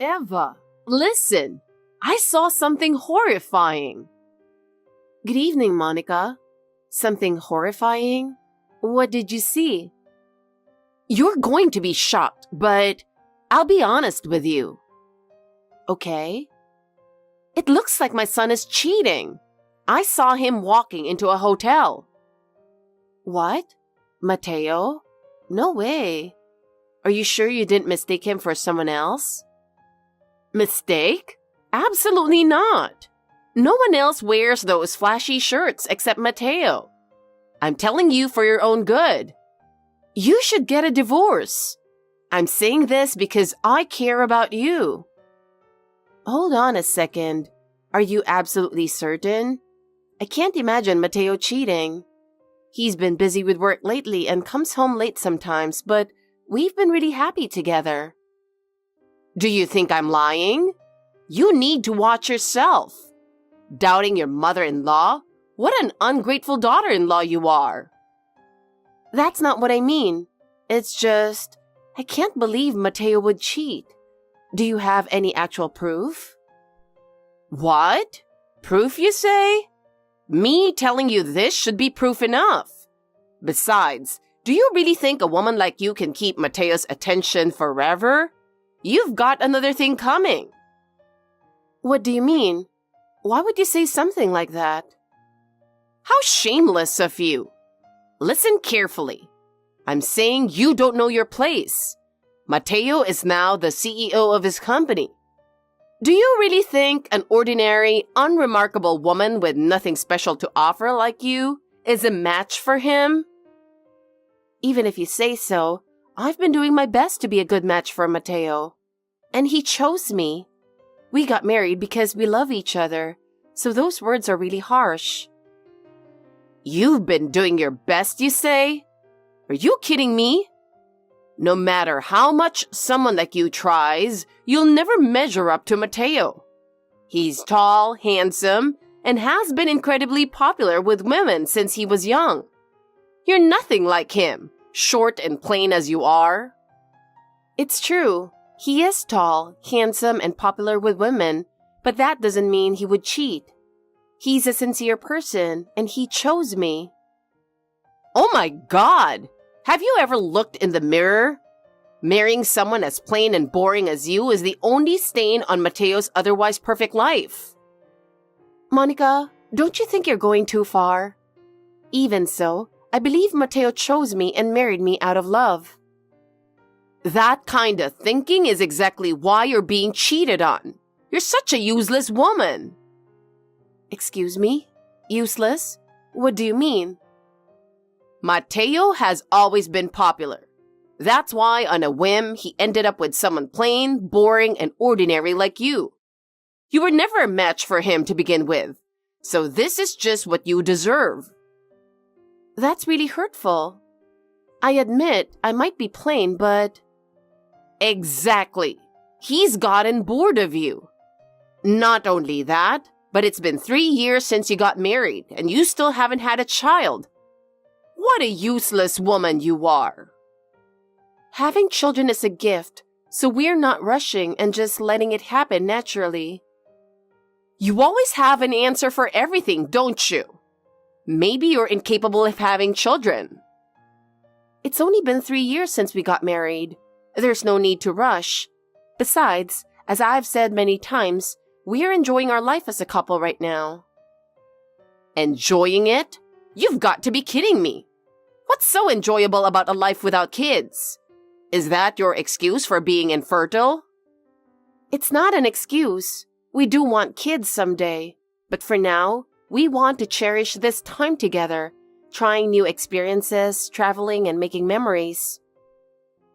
Eva, listen. I saw something horrifying. Good evening, Monica. Something horrifying? What did you see? You're going to be shocked, but I'll be honest with you. Okay. It looks like my son is cheating. I saw him walking into a hotel. What? Mateo? No way. Are you sure you didn't mistake him for someone else? Mistake? Absolutely not. No one else wears those flashy shirts except Mateo. I'm telling you for your own good. You should get a divorce. I'm saying this because I care about you. Hold on a second. Are you absolutely certain? I can't imagine Mateo cheating. He's been busy with work lately and comes home late sometimes, but we've been really happy together. Do you think I'm lying? You need to watch yourself. Doubting your mother-in-law? What an ungrateful daughter-in-law you are. That's not what I mean. It's just, I can't believe Mateo would cheat. Do you have any actual proof? What? Proof, you say? Me telling you this should be proof enough. Besides, do you really think a woman like you can keep Mateo's attention forever? You've got another thing coming. What do you mean? Why would you say something like that? How shameless of you. Listen carefully. I'm saying you don't know your place. Mateo is now the CEO of his company. Do you really think an ordinary, unremarkable woman with nothing special to offer like you is a match for him? Even if you say so, I've been doing my best to be a good match for Mateo. And he chose me. We got married because we love each other, so those words are really harsh. You've been doing your best, you say? Are you kidding me? No matter how much someone like you tries, you'll never measure up to Mateo. He's tall, handsome, and has been incredibly popular with women since he was young. You're nothing like him, short and plain as you are. It's true. He is tall, handsome, and popular with women, but that doesn't mean he would cheat. He's a sincere person, and he chose me. Oh my God! Have you ever looked in the mirror? Marrying someone as plain and boring as you is the only stain on Mateo's otherwise perfect life. Monica, don't you think you're going too far? Even so, I believe Mateo chose me and married me out of love. That kind of thinking is exactly why you're being cheated on. You're such a useless woman. Excuse me? Useless? What do you mean? Mateo has always been popular. That's why, on a whim, he ended up with someone plain, boring, and ordinary like you. You were never a match for him to begin with, so this is just what you deserve. That's really hurtful. I admit I might be plain, but... Exactly. He's gotten bored of you. Not only that, but it's been 3 years since you got married, and you still haven't had a child. What a useless woman you are. Having children is a gift, so we're not rushing and just letting it happen naturally. You always have an answer for everything, don't you? Maybe you're incapable of having children. It's only been 3 years since we got married. There's no need to rush. Besides, as I've said many times, we're enjoying our life as a couple right now. Enjoying it? You've got to be kidding me. What's so enjoyable about a life without kids? Is that your excuse for being infertile? It's not an excuse. We do want kids someday. But for now, we want to cherish this time together, trying new experiences, traveling, and making memories.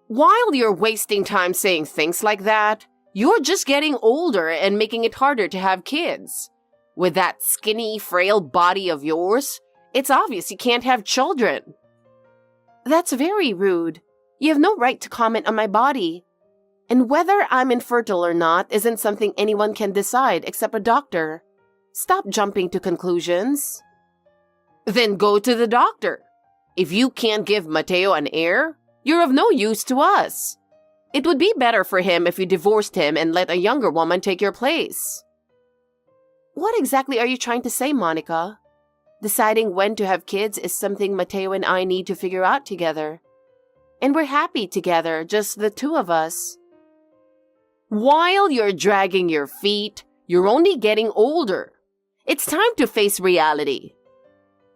While you're wasting time saying things like that, you're just getting older and making it harder to have kids. With that skinny, frail body of yours, it's obvious you can't have children. That's very rude. You have no right to comment on my body. And whether I'm infertile or not isn't something anyone can decide except a doctor. Stop jumping to conclusions. Then go to the doctor. If you can't give Mateo an heir, you're of no use to us. It would be better for him if you divorced him and let a younger woman take your place. What exactly are you trying to say, Monica? Deciding when to have kids is something Mateo and I need to figure out together. And we're happy together, just the two of us. While you're dragging your feet, you're only getting older. It's time to face reality.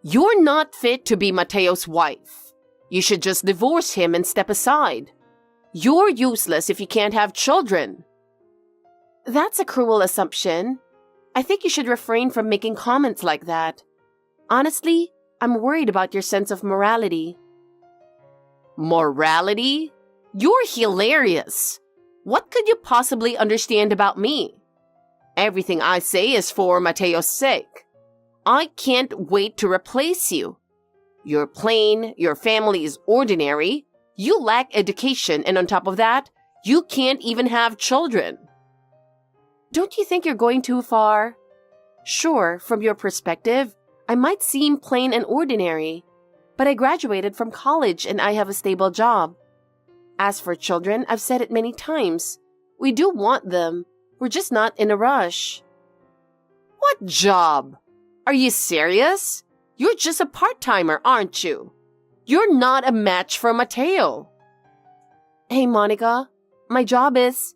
You're not fit to be Mateo's wife. You should just divorce him and step aside. You're useless if you can't have children. That's a cruel assumption. I think you should refrain from making comments like that. Honestly, I'm worried about your sense of morality. Morality? You're hilarious. What could you possibly understand about me? Everything I say is for Mateo's sake. I can't wait to replace you. You're plain, your family is ordinary, you lack education, and on top of that, you can't even have children. Don't you think you're going too far? Sure, from your perspective, I might seem plain and ordinary, but I graduated from college and I have a stable job. As for children, I've said it many times. We do want them. We're just not in a rush. What job? Are you serious? You're just a part-timer, aren't you? You're not a match for Mateo. Hey, Monica, my job is...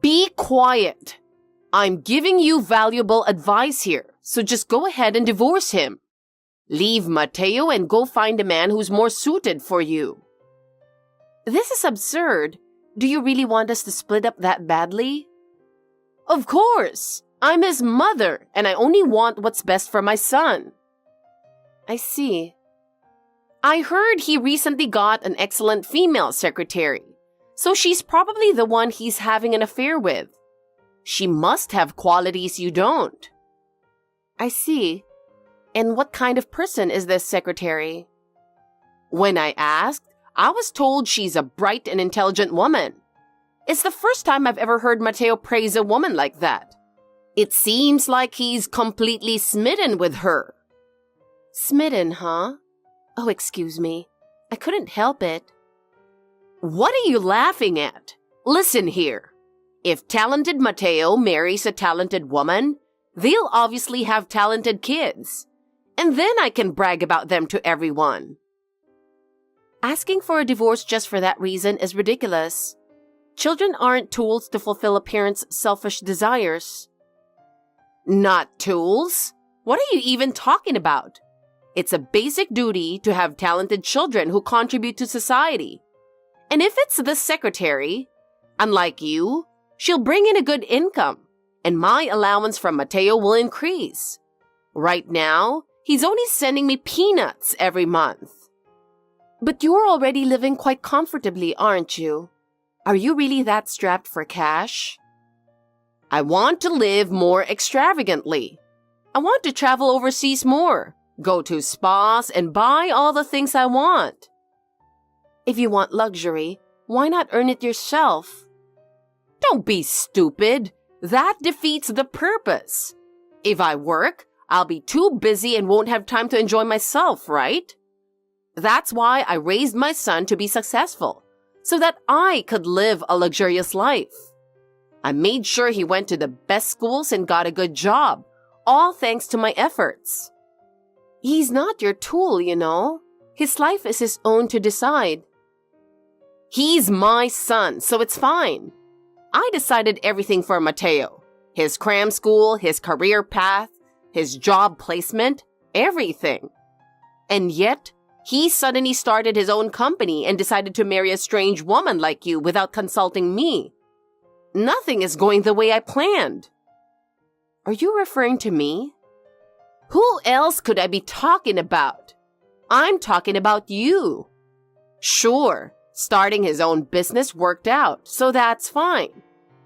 Be quiet. I'm giving you valuable advice here, so just go ahead and divorce him. Leave Mateo and go find a man who's more suited for you. This is absurd. Do you really want us to split up that badly? Of course. I'm his mother, and I only want what's best for my son. I see. I heard he recently got an excellent female secretary, so she's probably the one he's having an affair with. She must have qualities you don't. I see. And what kind of person is this secretary? When I asked, I was told she's a bright and intelligent woman. It's the first time I've ever heard Mateo praise a woman like that. It seems like he's completely smitten with her. Smitten, huh? Oh, excuse me. I couldn't help it. What are you laughing at? Listen here. If talented Mateo marries a talented woman, they'll obviously have talented kids. And then I can brag about them to everyone. Asking for a divorce just for that reason is ridiculous. Children aren't tools to fulfill a parent's selfish desires. Not tools? What are you even talking about? It's a basic duty to have talented children who contribute to society. And if it's the secretary, unlike you, she'll bring in a good income, and my allowance from Mateo will increase. Right now, he's only sending me peanuts every month. But you're already living quite comfortably, aren't you? Are you really that strapped for cash? I want to live more extravagantly. I want to travel overseas more, go to spas, and buy all the things I want. If you want luxury, why not earn it yourself? Don't be stupid. That defeats the purpose. If I work, I'll be too busy and won't have time to enjoy myself, right? That's why I raised my son to be successful, so that I could live a luxurious life. I made sure he went to the best schools and got a good job, all thanks to my efforts. He's not your tool, you know. His life is his own to decide. He's my son, so it's fine. I decided everything for Mateo. His cram school, his career path, his job placement, everything. And yet, he suddenly started his own company and decided to marry a strange woman like you without consulting me. Nothing is going the way I planned. Are you referring to me? Who else could I be talking about? I'm talking about you. Sure, starting his own business worked out, so that's fine.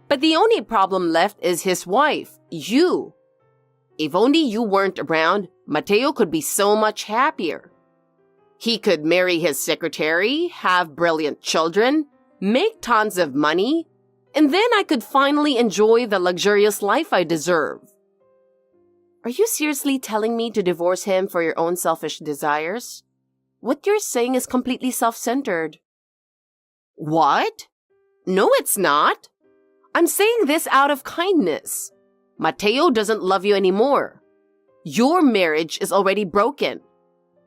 But the only problem left is his wife, you. If only you weren't around, Mateo could be so much happier. He could marry his secretary, have brilliant children, make tons of money, and then I could finally enjoy the luxurious life I deserve. Are you seriously telling me to divorce him for your own selfish desires? What you're saying is completely self-centered. What? No, it's not. I'm saying this out of kindness. Mateo doesn't love you anymore. Your marriage is already broken.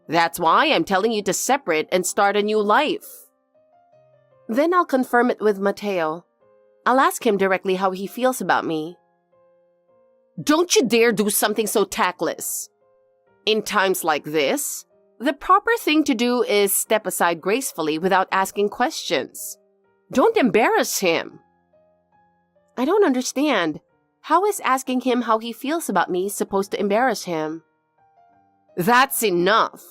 That's why I'm telling you to separate and start a new life. Then I'll confirm it with Mateo. I'll ask him directly how he feels about me. Don't you dare do something so tactless. In times like this, the proper thing to do is step aside gracefully without asking questions. Don't embarrass him. I don't understand. How is asking him how he feels about me supposed to embarrass him? That's enough.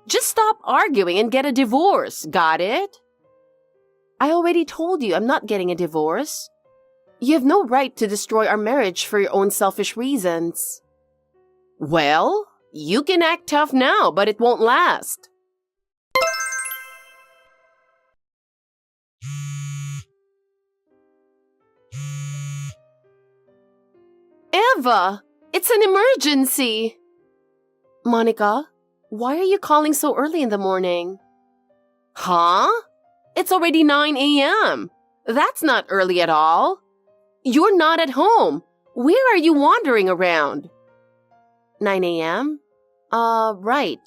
Just stop arguing and get a divorce, got it? I already told you I'm not getting a divorce. You have no right to destroy our marriage for your own selfish reasons. Well, you can act tough now, but it won't last. Eva, it's an emergency. Monica, why are you calling so early in the morning? Huh? It's already 9 a.m. That's not early at all. You're not at home. Where are you wandering around? 9 a.m.? Right.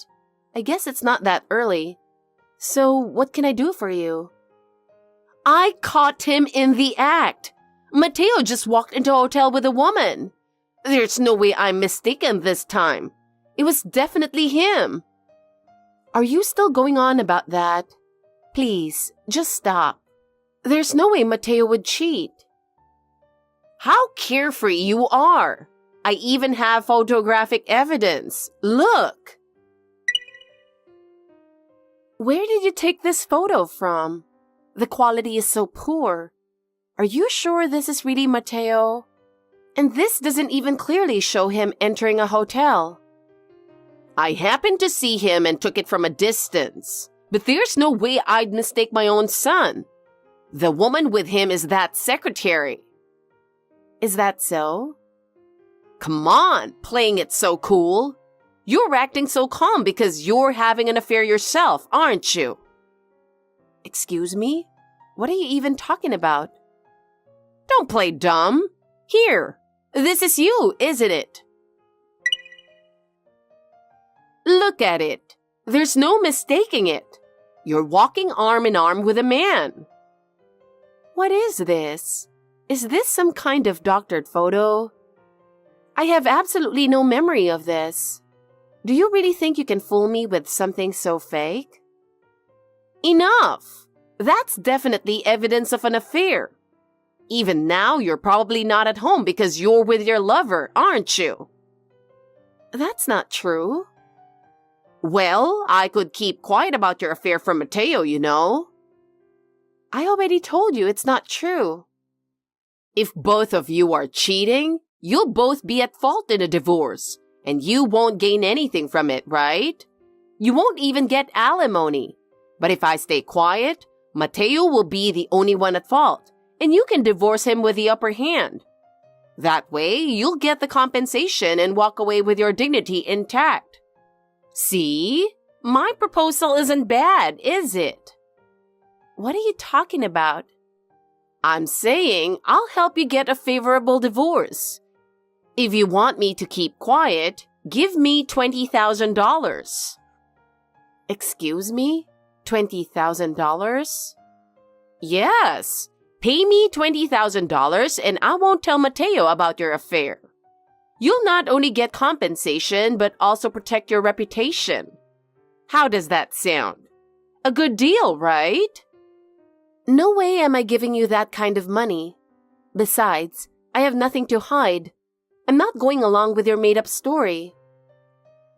I guess it's not that early. So what can I do for you? I caught him in the act. Mateo just walked into a hotel with a woman. There's no way I'm mistaken this time. It was definitely him. Are you still going on about that? Please, just stop. There's no way Mateo would cheat. How carefree you are. I even have photographic evidence. Look. Where did you take this photo from? The quality is so poor. Are you sure this is really Mateo? And this doesn't even clearly show him entering a hotel. I happened to see him and took it from a distance. But there's no way I'd mistake my own son. The woman with him is that secretary. Is that so? Come on, playing it so cool. You're acting so calm because you're having an affair yourself, aren't you? Excuse me? What are you even talking about? Don't play dumb. Here, this is you, isn't it? Look at it. There's no mistaking it. You're walking arm in arm with a man. What is this? Is this some kind of doctored photo? I have absolutely no memory of this. Do you really think you can fool me with something so fake? Enough! That's definitely evidence of an affair. Even now, you're probably not at home because you're with your lover, aren't you? That's not true. Well, I could keep quiet about your affair from Mateo, you know. I already told you it's not true. If both of you are cheating, you'll both be at fault in a divorce, and you won't gain anything from it, right? You won't even get alimony. But if I stay quiet, Mateo will be the only one at fault, and you can divorce him with the upper hand. That way, you'll get the compensation and walk away with your dignity intact. See? My proposal isn't bad, is it? What are you talking about? I'm saying I'll help you get a favorable divorce. If you want me to keep quiet, give me $20,000. Excuse me? $20,000? Yes. Pay me $20,000 and I won't tell Mateo about your affair. You'll not only get compensation, but also protect your reputation. How does that sound? A good deal, right? No way am I giving you that kind of money. Besides, I have nothing to hide. I'm not going along with your made-up story.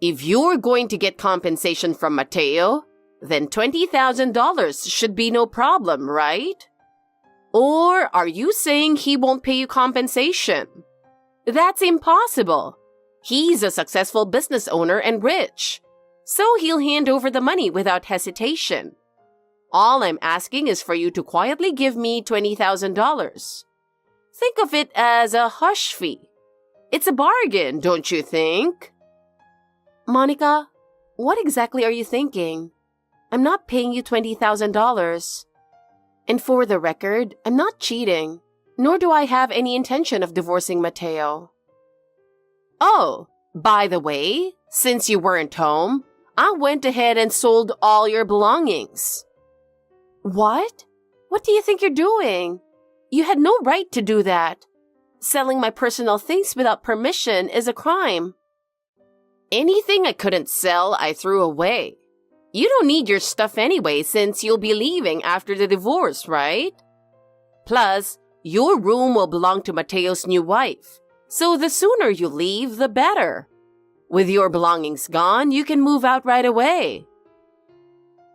If you're going to get compensation from Mateo, then $20,000 should be no problem, right? Or are you saying he won't pay you compensation? That's impossible. He's a successful business owner and rich, so he'll hand over the money without hesitation. All I'm asking is for you to quietly give me $20,000. Think of it as a hush fee. It's a bargain, don't you think? Monica, what exactly are you thinking? I'm not paying you $20,000. And for the record, I'm not cheating, nor do I have any intention of divorcing Mateo. Oh, by the way, since you weren't home, I went ahead and sold all your belongings. What? What do you think you're doing? You had no right to do that. Selling my personal things without permission is a crime. Anything I couldn't sell, I threw away. You don't need your stuff anyway since you'll be leaving after the divorce, right? Plus, your room will belong to Mateo's new wife, so the sooner you leave, the better. With your belongings gone, you can move out right away.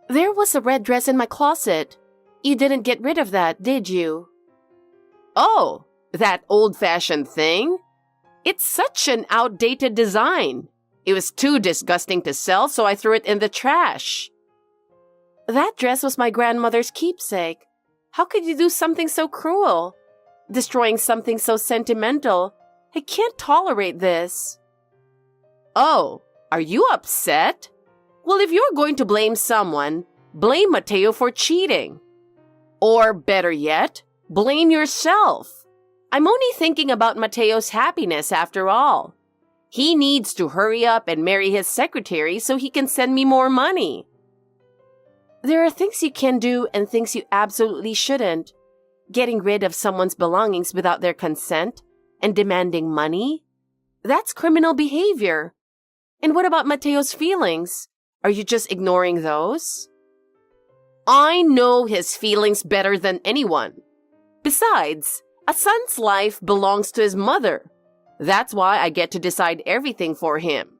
There was a red dress in my closet. You didn't get rid of that, did you? Oh, that old-fashioned thing? It's such an outdated design. It was too disgusting to sell, so I threw it in the trash. That dress was my grandmother's keepsake. How could you do something so cruel? Destroying something so sentimental. I can't tolerate this. Oh, are you upset? Well, if you're going to blame someone, blame Mateo for cheating. Or better yet, blame yourself. I'm only thinking about Mateo's happiness after all. He needs to hurry up and marry his secretary so he can send me more money. There are things you can do and things you absolutely shouldn't. Getting rid of someone's belongings without their consent and demanding money? That's criminal behavior. And what about Mateo's feelings? Are you just ignoring those? I know his feelings better than anyone. Besides, a son's life belongs to his mother. That's why I get to decide everything for him.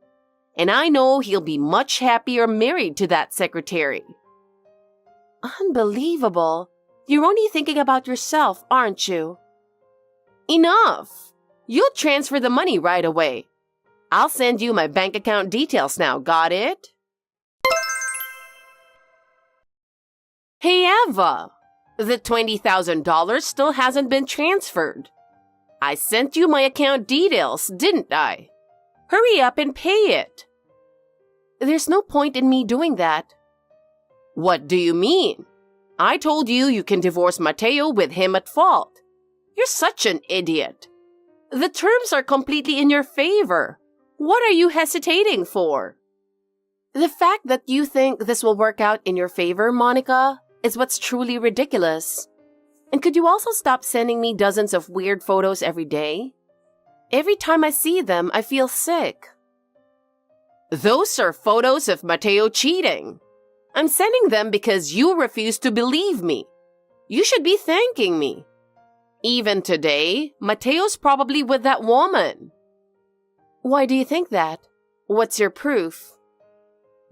And I know he'll be much happier married to that secretary. Unbelievable. You're only thinking about yourself, aren't you? Enough. You'll transfer the money right away. I'll send you my bank account details now, got it? Hey, Eva. The $20,000 still hasn't been transferred. I sent you my account details, didn't I? Hurry up and pay it. There's no point in me doing that. What do you mean? I told you you can divorce Mateo with him at fault. You're such an idiot. The terms are completely in your favor. What are you hesitating for? The fact that you think this will work out in your favor, Monica, is what's truly ridiculous. And could you also stop sending me dozens of weird photos every day? Every time I see them, I feel sick. Those are photos of Mateo cheating. I'm sending them because you refuse to believe me. You should be thanking me. Even today, Mateo's probably with that woman. Why do you think that? What's your proof?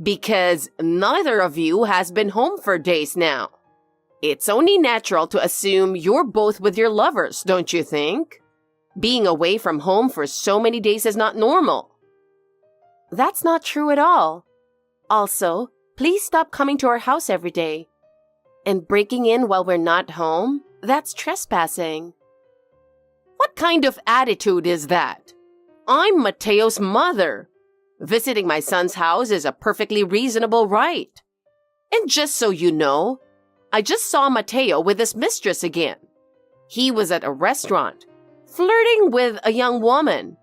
Because neither of you has been home for days now. It's only natural to assume you're both with your lovers, don't you think? Being away from home for so many days is not normal. That's not true at all. Also, please stop coming to our house every day. And breaking in while we're not home, that's trespassing. What kind of attitude is that? I'm Mateo's mother. Visiting my son's house is a perfectly reasonable right. And just so you know, I just saw Mateo with his mistress again. He was at a restaurant, flirting with a young woman.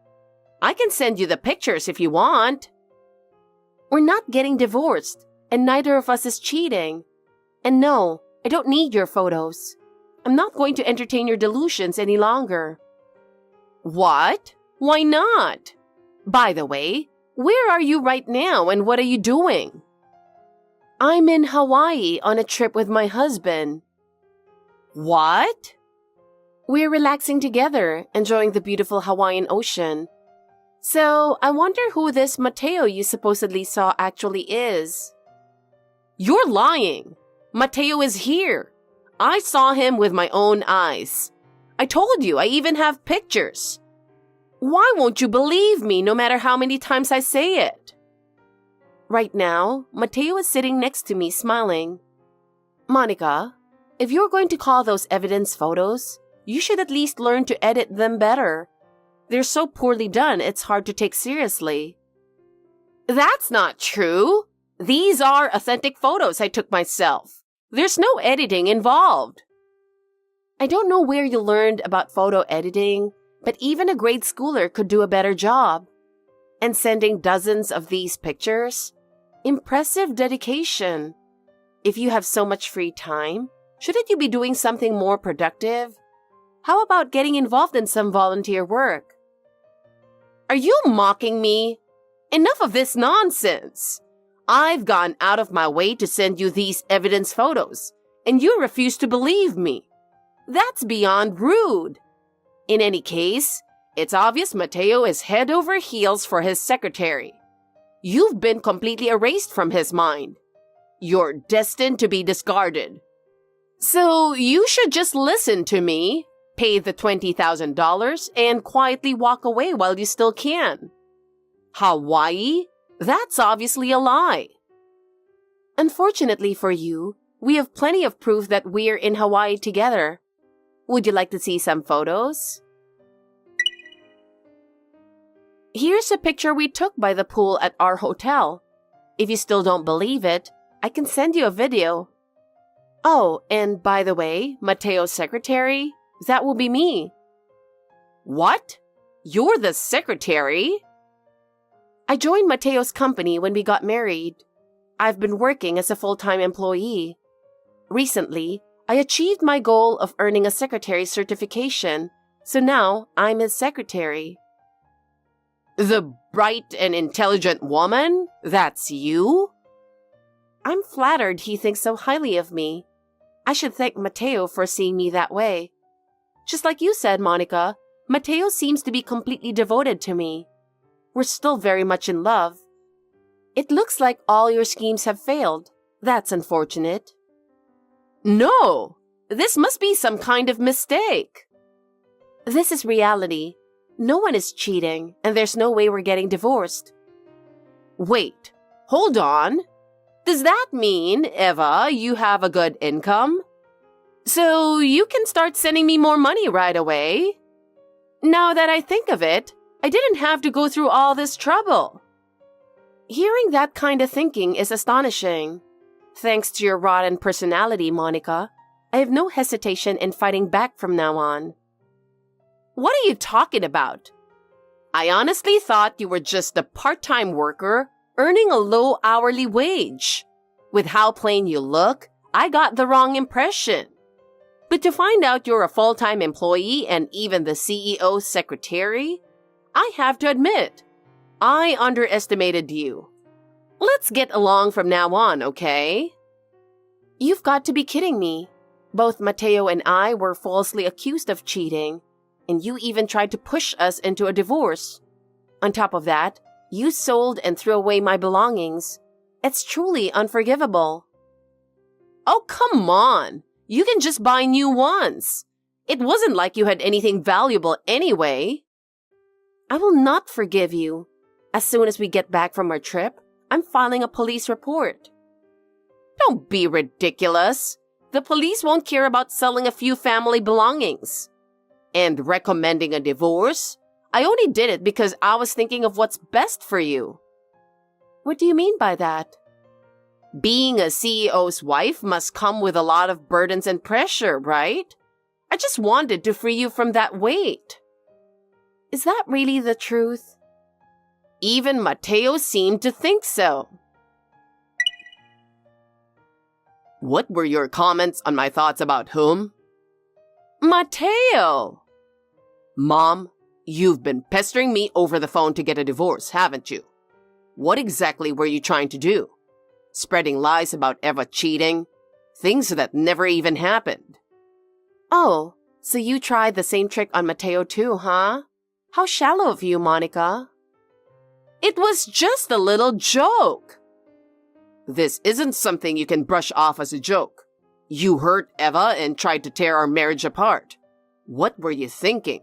I can send you the pictures if you want. We're not getting divorced, and neither of us is cheating. And no, I don't need your photos. I'm not going to entertain your delusions any longer. What? Why not? By the way, where are you right now and what are you doing? I'm in Hawaii on a trip with my husband. What? We're relaxing together, enjoying the beautiful Hawaiian ocean. So, I wonder who this Mateo you supposedly saw actually is. You're lying. Mateo is here. I saw him with my own eyes. I told you, I even have pictures. Why won't you believe me no matter how many times I say it? Right now, Mateo is sitting next to me smiling. Monica, if you're going to call those evidence photos, you should at least learn to edit them better. They're so poorly done, it's hard to take seriously. That's not true. These are authentic photos I took myself. There's no editing involved. I don't know where you learned about photo editing, but even a grade schooler could do a better job. And sending dozens of these pictures? Impressive dedication. If you have so much free time, shouldn't you be doing something more productive? How about getting involved in some volunteer work? Are you mocking me? Enough of this nonsense. I've gone out of my way to send you these evidence photos, and you refuse to believe me. That's beyond rude. In any case, it's obvious Mateo is head over heels for his secretary. You've been completely erased from his mind. You're destined to be discarded. So you should just listen to me, pay the $20,000, and quietly walk away while you still can. Hawaii? That's obviously a lie. Unfortunately for you, we have plenty of proof that we're in Hawaii together. Would you like to see some photos? Here's a picture we took by the pool at our hotel. If you still don't believe it, I can send you a video. Oh, and by the way, Mateo's secretary, that will be me. What? You're the secretary? I joined Mateo's company when we got married. I've been working as a full-time employee. Recently, I achieved my goal of earning a secretary certification, so now I'm his secretary. The bright and intelligent woman? That's you? I'm flattered he thinks so highly of me. I should thank Mateo for seeing me that way. Just like you said, Monica, Mateo seems to be completely devoted to me. We're still very much in love. It looks like all your schemes have failed. That's unfortunate. No! This must be some kind of mistake. This is reality. No one is cheating, and there's no way we're getting divorced. Wait, hold on. Does that mean, Eva, you have a good income? So you can start sending me more money right away? Now that I think of it, I didn't have to go through all this trouble. Hearing that kind of thinking is astonishing. Thanks to your rotten personality, Monica, I have no hesitation in fighting back from now on. What are you talking about? I honestly thought you were just a part-time worker earning a low hourly wage. With how plain you look, I got the wrong impression. But to find out you're a full-time employee and even the CEO's secretary, I have to admit, I underestimated you. Let's get along from now on, okay? You've got to be kidding me. Both Mateo and I were falsely accused of cheating, and you even tried to push us into a divorce. On top of that, you sold and threw away my belongings. It's truly unforgivable. Oh, come on. You can just buy new ones. It wasn't like you had anything valuable anyway. I will not forgive you. As soon as we get back from our trip, I'm filing a police report. Don't be ridiculous. The police won't care about selling a few family belongings. And recommending a divorce? I only did it because I was thinking of what's best for you. What do you mean by that? Being a CEO's wife must come with a lot of burdens and pressure, right? I just wanted to free you from that weight. Is that really the truth? Even Mateo seemed to think so. What were your comments on my thoughts about whom? Mateo! Mom, you've been pestering me over the phone to get a divorce, haven't you? What exactly were you trying to do? Spreading lies about Eva cheating? Things that never even happened. Oh, so you tried the same trick on Mateo too, huh? How shallow of you, Monica. It was just a little joke. This isn't something you can brush off as a joke. You hurt Eva and tried to tear our marriage apart. What were you thinking?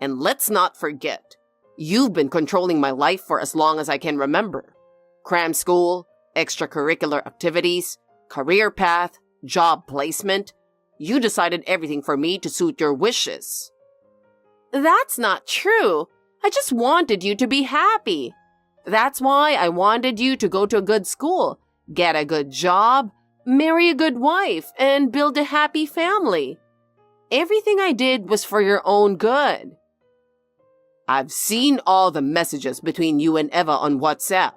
And let's not forget, you've been controlling my life for as long as I can remember. Cram school, extracurricular activities, career path, job placement. You decided everything for me to suit your wishes. That's not true. I just wanted you to be happy. That's why I wanted you to go to a good school, get a good job, marry a good wife, and build a happy family. Everything I did was for your own good. I've seen all the messages between you and Eva on WhatsApp.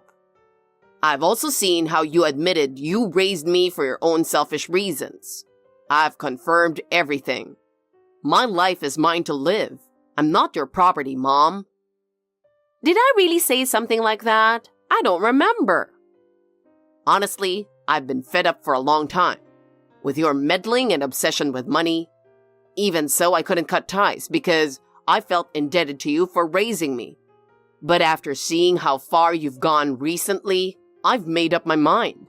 I've also seen how you admitted you raised me for your own selfish reasons. I've confirmed everything. My life is mine to live. I'm not your property, Mom. Did I really say something like that? I don't remember. Honestly, I've been fed up for a long time. With your meddling and obsession with money. Even so, I couldn't cut ties because I felt indebted to you for raising me. But after seeing how far you've gone recently, I've made up my mind.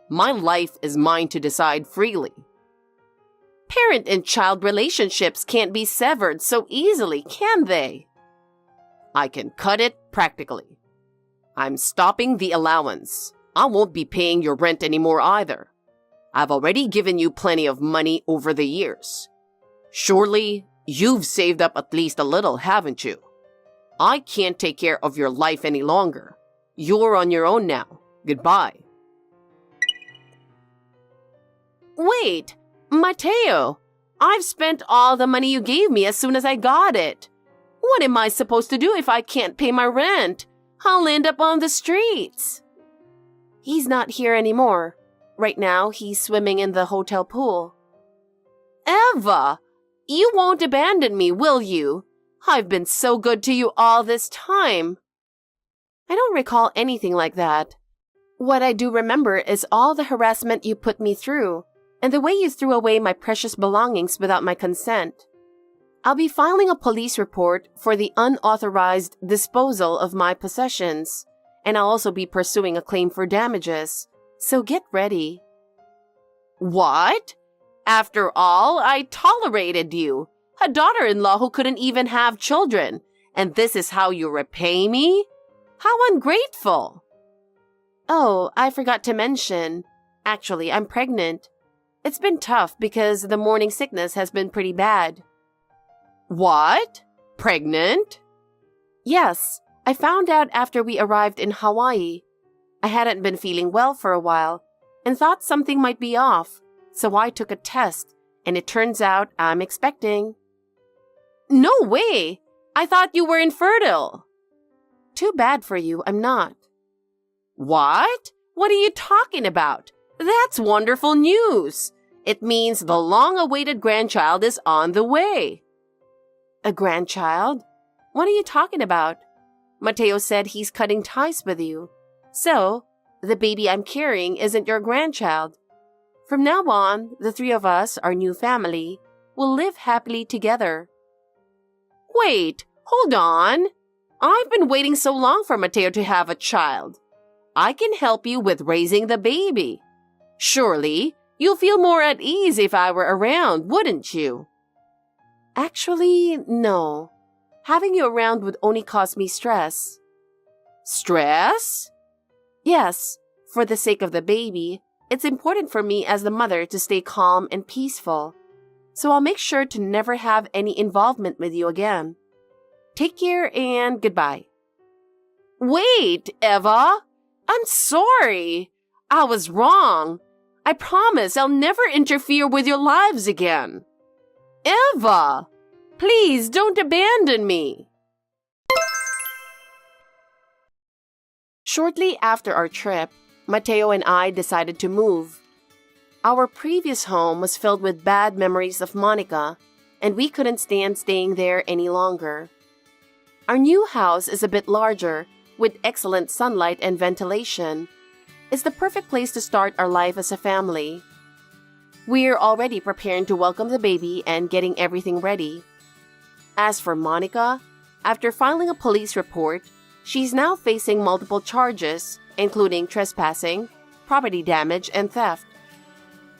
My life is mine to decide freely. Parent and child relationships can't be severed so easily, can they? I can cut it practically. I'm stopping the allowance. I won't be paying your rent anymore either. I've already given you plenty of money over the years. Surely, you've saved up at least a little, haven't you? I can't take care of your life any longer. You're on your own now. Goodbye. Wait, Mateo, I've spent all the money you gave me as soon as I got it. What am I supposed to do if I can't pay my rent? I'll end up on the streets. He's not here anymore. Right now, he's swimming in the hotel pool. Eva, you won't abandon me, will you? I've been so good to you all this time. I don't recall anything like that. What I do remember is all the harassment you put me through, and the way you threw away my precious belongings without my consent. I'll be filing a police report for the unauthorized disposal of my possessions, and I'll also be pursuing a claim for damages, so get ready. What? After all, I tolerated you, a daughter-in-law who couldn't even have children, and this is how you repay me? How ungrateful! Oh, I forgot to mention. Actually, I'm pregnant. It's been tough because the morning sickness has been pretty bad. What? Pregnant? Yes, I found out after we arrived in Hawaii. I hadn't been feeling well for a while and thought something might be off, so I took a test, and it turns out I'm expecting. No way! I thought you were infertile. Too bad for you, I'm not. What? What are you talking about? That's wonderful news. It means the long-awaited grandchild is on the way. A grandchild? What are you talking about? Mateo said he's cutting ties with you. So, the baby I'm carrying isn't your grandchild. From now on, the three of us, our new family, will live happily together. Wait, hold on. I've been waiting so long for Mateo to have a child. I can help you with raising the baby. Surely, you'll feel more at ease if I were around, wouldn't you? Actually, no. Having you around would only cause me stress. Stress? Yes, for the sake of the baby, it's important for me as the mother to stay calm and peaceful. So I'll make sure to never have any involvement with you again. Take care and goodbye. Wait, Eva! I'm sorry. I was wrong. I promise I'll never interfere with your lives again. Eva! Please don't abandon me. Shortly after our trip, Mateo and I decided to move. Our previous home was filled with bad memories of Monica, and we couldn't stand staying there any longer. Our new house is a bit larger, with excellent sunlight and ventilation. It's the perfect place to start our life as a family. We're already preparing to welcome the baby and getting everything ready. As for Monica, after filing a police report, she's now facing multiple charges, including trespassing, property damage, and theft.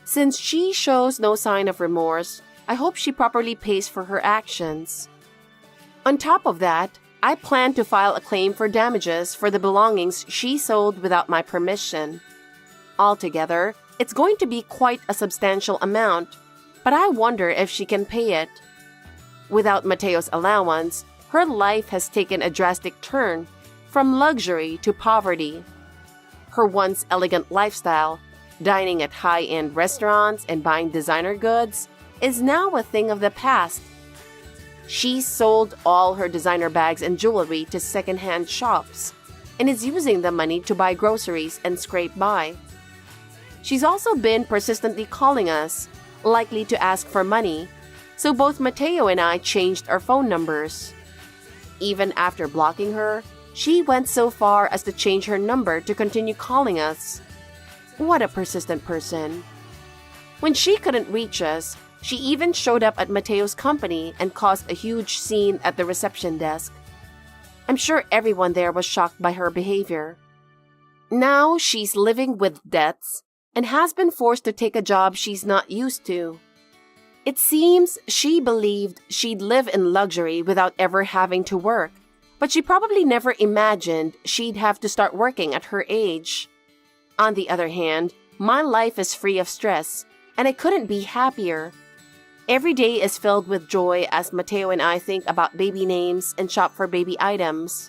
Since she shows no sign of remorse, I hope she properly pays for her actions. On top of that, I plan to file a claim for damages for the belongings she sold without my permission. Altogether, it's going to be quite a substantial amount, but I wonder if she can pay it. Without Mateo's allowance, her life has taken a drastic turn, from luxury to poverty. Her once elegant lifestyle, dining at high-end restaurants and buying designer goods, is now a thing of the past. She sold all her designer bags and jewelry to secondhand shops and is using the money to buy groceries and scrape by. She's also been persistently calling us, likely to ask for money, so both Mateo and I changed our phone numbers. Even after blocking her, she went so far as to change her number to continue calling us. What a persistent person. When she couldn't reach us, she even showed up at Mateo's company and caused a huge scene at the reception desk. I'm sure everyone there was shocked by her behavior. Now she's living with debts and has been forced to take a job she's not used to. It seems she believed she'd live in luxury without ever having to work, but she probably never imagined she'd have to start working at her age. On the other hand, my life is free of stress, and I couldn't be happier. Every day is filled with joy as Mateo and I think about baby names and shop for baby items.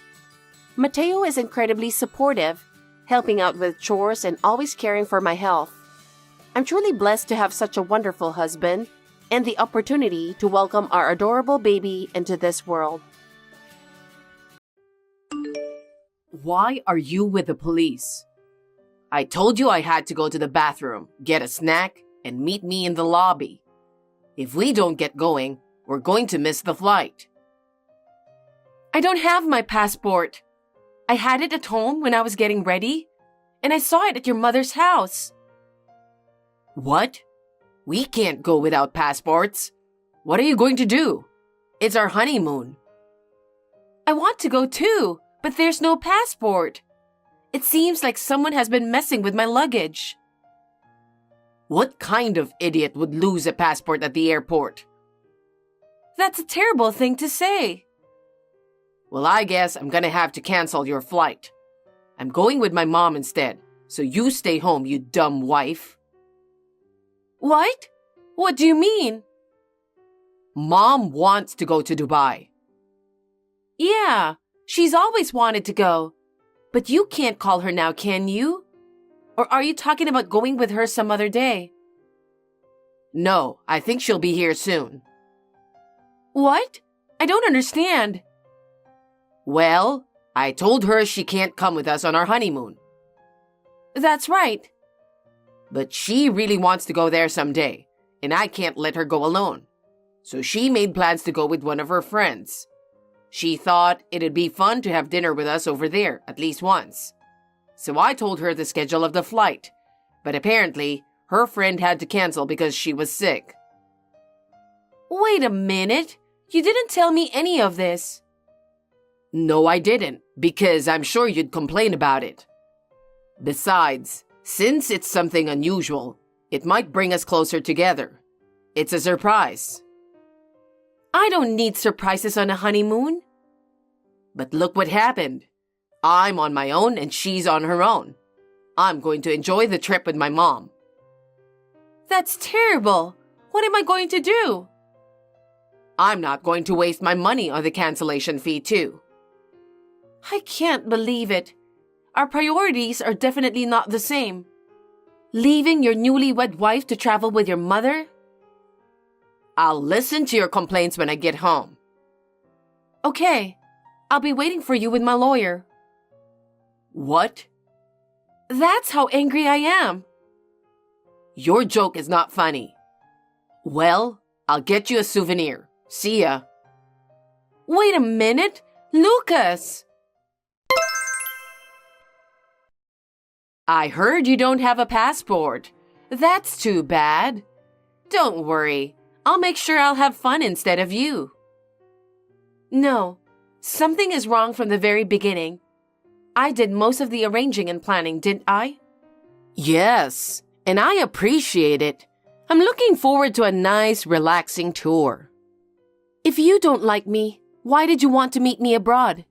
Mateo is incredibly supportive, helping out with chores and always caring for my health. I'm truly blessed to have such a wonderful husband and the opportunity to welcome our adorable baby into this world. Why are you with the police? I told you I had to go to the bathroom, get a snack, and meet me in the lobby. If we don't get going, we're going to miss the flight. I don't have my passport. I had it at home when I was getting ready, and I saw it at your mother's house. What? We can't go without passports. What are you going to do? It's our honeymoon. I want to go too, but there's no passport. It seems like someone has been messing with my luggage. What kind of idiot would lose a passport at the airport? That's a terrible thing to say. Well, I guess I'm gonna have to cancel your flight. I'm going with my mom instead, so you stay home, you dumb wife. What? What do you mean? Mom wants to go to Dubai. Yeah, she's always wanted to go. But you can't call her now, can you? Or are you talking about going with her some other day? No, I think she'll be here soon. What? I don't understand. Well, I told her she can't come with us on our honeymoon. That's right. But she really wants to go there someday, and I can't let her go alone. So she made plans to go with one of her friends. She thought it'd be fun to have dinner with us over there, at least once. So I told her the schedule of the flight, but apparently her friend had to cancel because she was sick. Wait a minute. You didn't tell me any of this. No, I didn't, because I'm sure you'd complain about it. Besides, since it's something unusual, it might bring us closer together. It's a surprise. I don't need surprises on a honeymoon. But look what happened. I'm on my own and she's on her own. I'm going to enjoy the trip with my mom. That's terrible. What am I going to do? I'm not going to waste my money on the cancellation fee too. I can't believe it. Our priorities are definitely not the same. Leaving your newlywed wife to travel with your mother? I'll listen to your complaints when I get home. Okay. I'll be waiting for you with my lawyer. What? That's how angry I am. Your joke is not funny. Well, I'll get you a souvenir. See ya. Wait a minute. Lucas! I heard you don't have a passport. That's too bad. Don't worry. I'll make sure I'll have fun instead of you. No. Something is wrong from the very beginning. I did most of the arranging and planning, didn't I? Yes, and I appreciate it. I'm looking forward to a nice, relaxing tour. If you don't like me, why did you want to meet me abroad?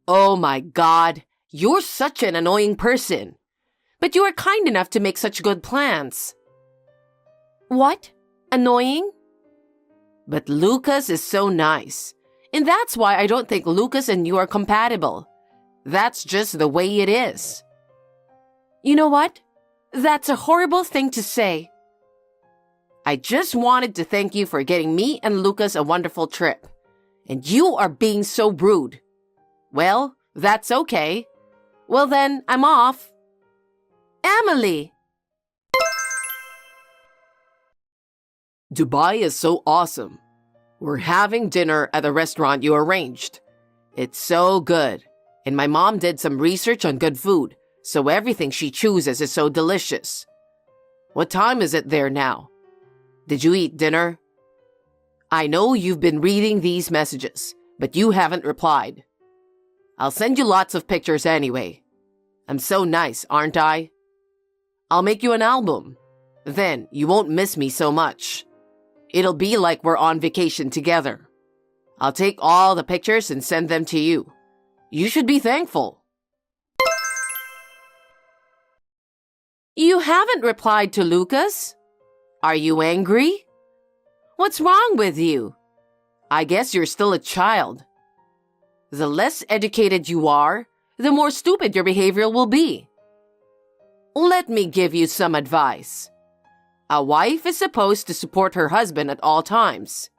Oh my God, you're such an annoying person. But you are kind enough to make such good plans. What? Annoying? But Lucas is so nice. And that's why I don't think Lucas and you are compatible. That's just the way it is. You know what? That's a horrible thing to say. I just wanted to thank you for getting me and Lucas a wonderful trip. And you are being so rude. Well, that's okay. Well then, I'm off. Emily! Dubai is so awesome. We're having dinner at the restaurant you arranged. It's so good. And my mom did some research on good food, so everything she chooses is so delicious. What time is it there now? Did you eat dinner? I know you've been reading these messages, but you haven't replied. I'll send you lots of pictures anyway. I'm so nice, aren't I? I'll make you an album. Then you won't miss me so much. It'll be like we're on vacation together. I'll take all the pictures and send them to you. You should be thankful. You haven't replied to Lucas? Are you angry? What's wrong with you? I guess you're still a child. The less educated you are, the more stupid your behavior will be. Let me give you some advice. A wife is supposed to support her husband at all times.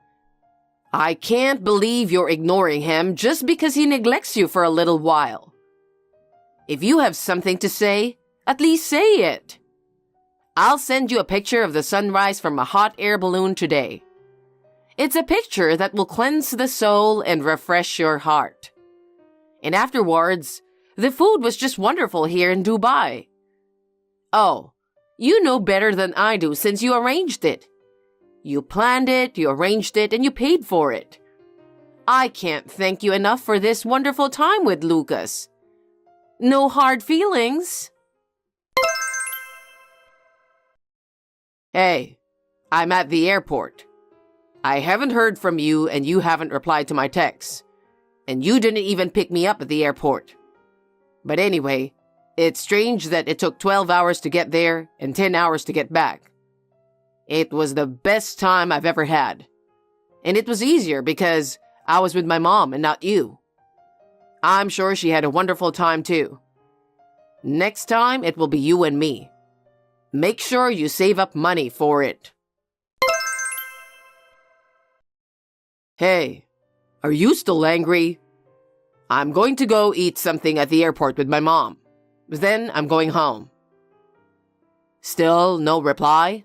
I can't believe you're ignoring him just because he neglects you for a little while. If you have something to say, at least say it. I'll send you a picture of the sunrise from a hot air balloon today. It's a picture that will cleanse the soul and refresh your heart. And afterwards, the food was just wonderful here in Dubai. Oh, you know better than I do since you arranged it. You planned it, you arranged it, and you paid for it. I can't thank you enough for this wonderful time with Lucas. No hard feelings. Hey, I'm at the airport. I haven't heard from you and you haven't replied to my texts. And you didn't even pick me up at the airport. But anyway, it's strange that it took 12 hours to get there and 10 hours to get back. It was the best time I've ever had. And it was easier because I was with my mom and not you. I'm sure she had a wonderful time too. Next time, it will be you and me. Make sure you save up money for it. Hey, are you still angry? I'm going to go eat something at the airport with my mom. Then I'm going home. Still no reply?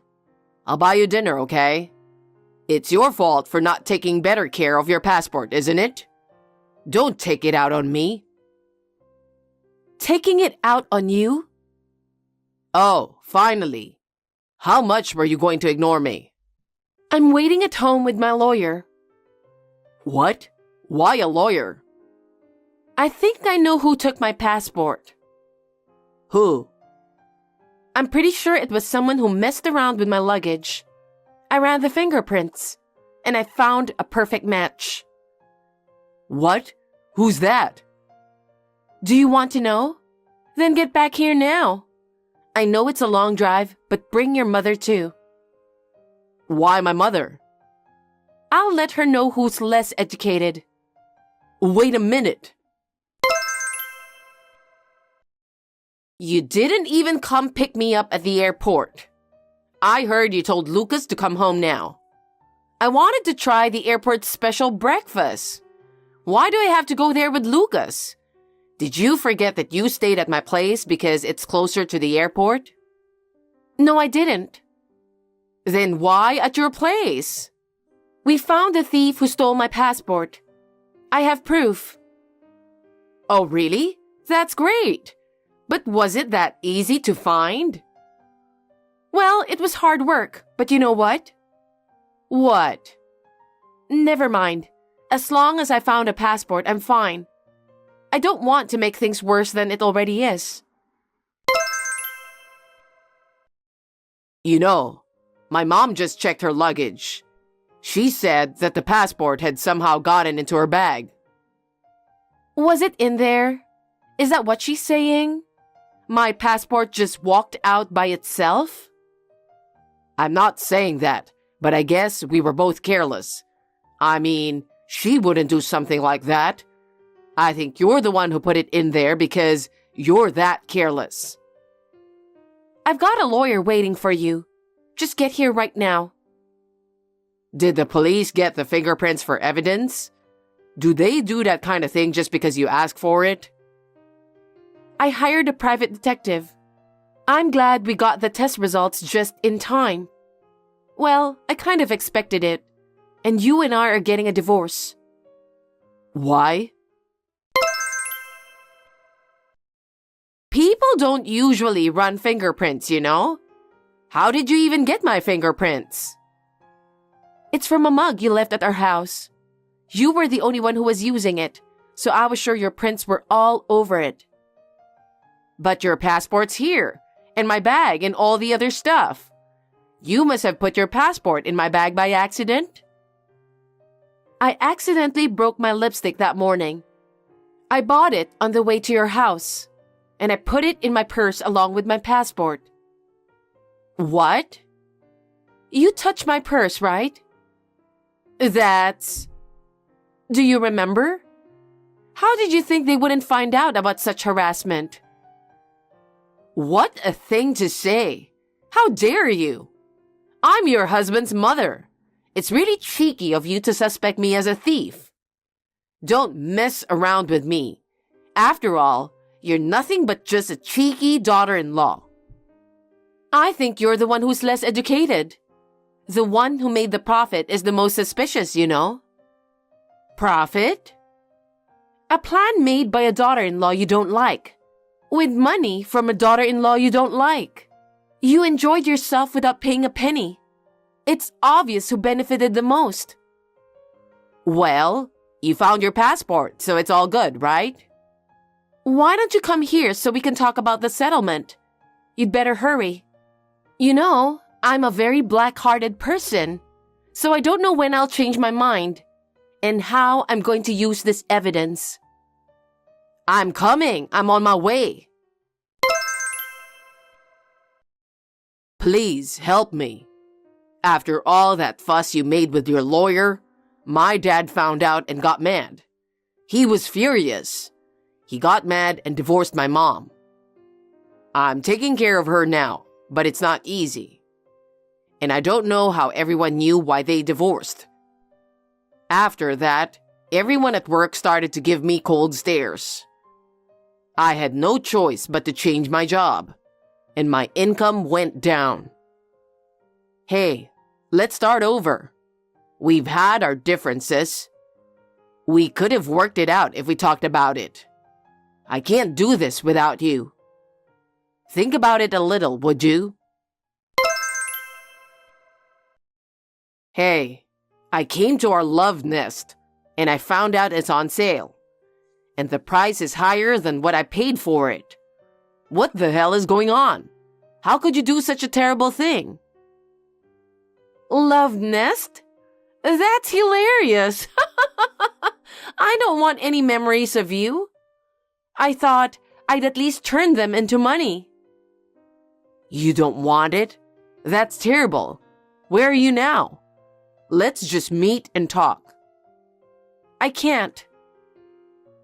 I'll buy you dinner, okay? It's your fault for not taking better care of your passport, isn't it? Don't take it out on me. Taking it out on you? Oh, finally. How much were you going to ignore me? I'm waiting at home with my lawyer. What? Why a lawyer? I think I know who took my passport. Who? I'm pretty sure it was someone who messed around with my luggage. I ran the fingerprints, and I found a perfect match. What? Who's that? Do you want to know? Then get back here now. I know it's a long drive, but bring your mother too. Why my mother? I'll let her know who's less educated. Wait a minute. You didn't even come pick me up at the airport. I heard you told Lucas to come home now. I wanted to try the airport's special breakfast. Why do I have to go there with Lucas? Did you forget that you stayed at my place because it's closer to the airport? No, I didn't. Then why at your place? We found the thief who stole my passport. I have proof. Oh, really? That's great. But was it that easy to find? Well, it was hard work, but you know what? What? Never mind. As long as I found a passport, I'm fine. I don't want to make things worse than it already is. You know, my mom just checked her luggage. She said that the passport had somehow gotten into her bag. Was it in there? Is that what she's saying? My passport just walked out by itself? I'm not saying that, but I guess we were both careless. I mean, she wouldn't do something like that. I think you're the one who put it in there because you're that careless. I've got a lawyer waiting for you. Just get here right now. Did the police get the fingerprints for evidence? Do they do that kind of thing just because you ask for it? I hired a private detective. I'm glad we got the test results just in time. Well, I kind of expected it. And you and I are getting a divorce. Why? People don't usually run fingerprints, you know? How did you even get my fingerprints? It's from a mug you left at our house. You were the only one who was using it, so I was sure your prints were all over it. But your passport's here, and my bag and all the other stuff. You must have put your passport in my bag by accident. I accidentally broke my lipstick that morning. I bought it on the way to your house, and I put it in my purse along with my passport. What? You touched my purse, right? That's... Do you remember? How did you think they wouldn't find out about such harassment? What a thing to say! How dare you? I'm your husband's mother. It's really cheeky of you to suspect me as a thief. Don't mess around with me. After all, you're nothing but just a cheeky daughter-in-law. I think you're the one who's less educated. The one who made the profit is the most suspicious, you know. Profit? A plan made by a daughter-in-law you don't like. With money from a daughter-in-law you don't like. You enjoyed yourself without paying a penny. It's obvious who benefited the most. Well, you found your passport, so it's all good, right? Why don't you come here so we can talk about the settlement? You'd better hurry. You know, I'm a very black-hearted person, so I don't know when I'll change my mind and how I'm going to use this evidence. I'm coming. I'm on my way. Please help me. After all that fuss you made with your lawyer, my dad found out and got mad. He was furious. He got mad and divorced my mom. I'm taking care of her now, but it's not easy. And I don't know how everyone knew why they divorced. After that, everyone at work started to give me cold stares. I had no choice but to change my job, and my income went down. Hey, let's start over. We've had our differences. We could have worked it out if we talked about it. I can't do this without you. Think about it a little, would you? Hey, I came to our love nest, and I found out it's on sale. And the price is higher than what I paid for it. What the hell is going on? How could you do such a terrible thing? Love nest? That's hilarious. I don't want any memories of you. I thought I'd at least turn them into money. You don't want it? That's terrible. Where are you now? Let's just meet and talk. I can't.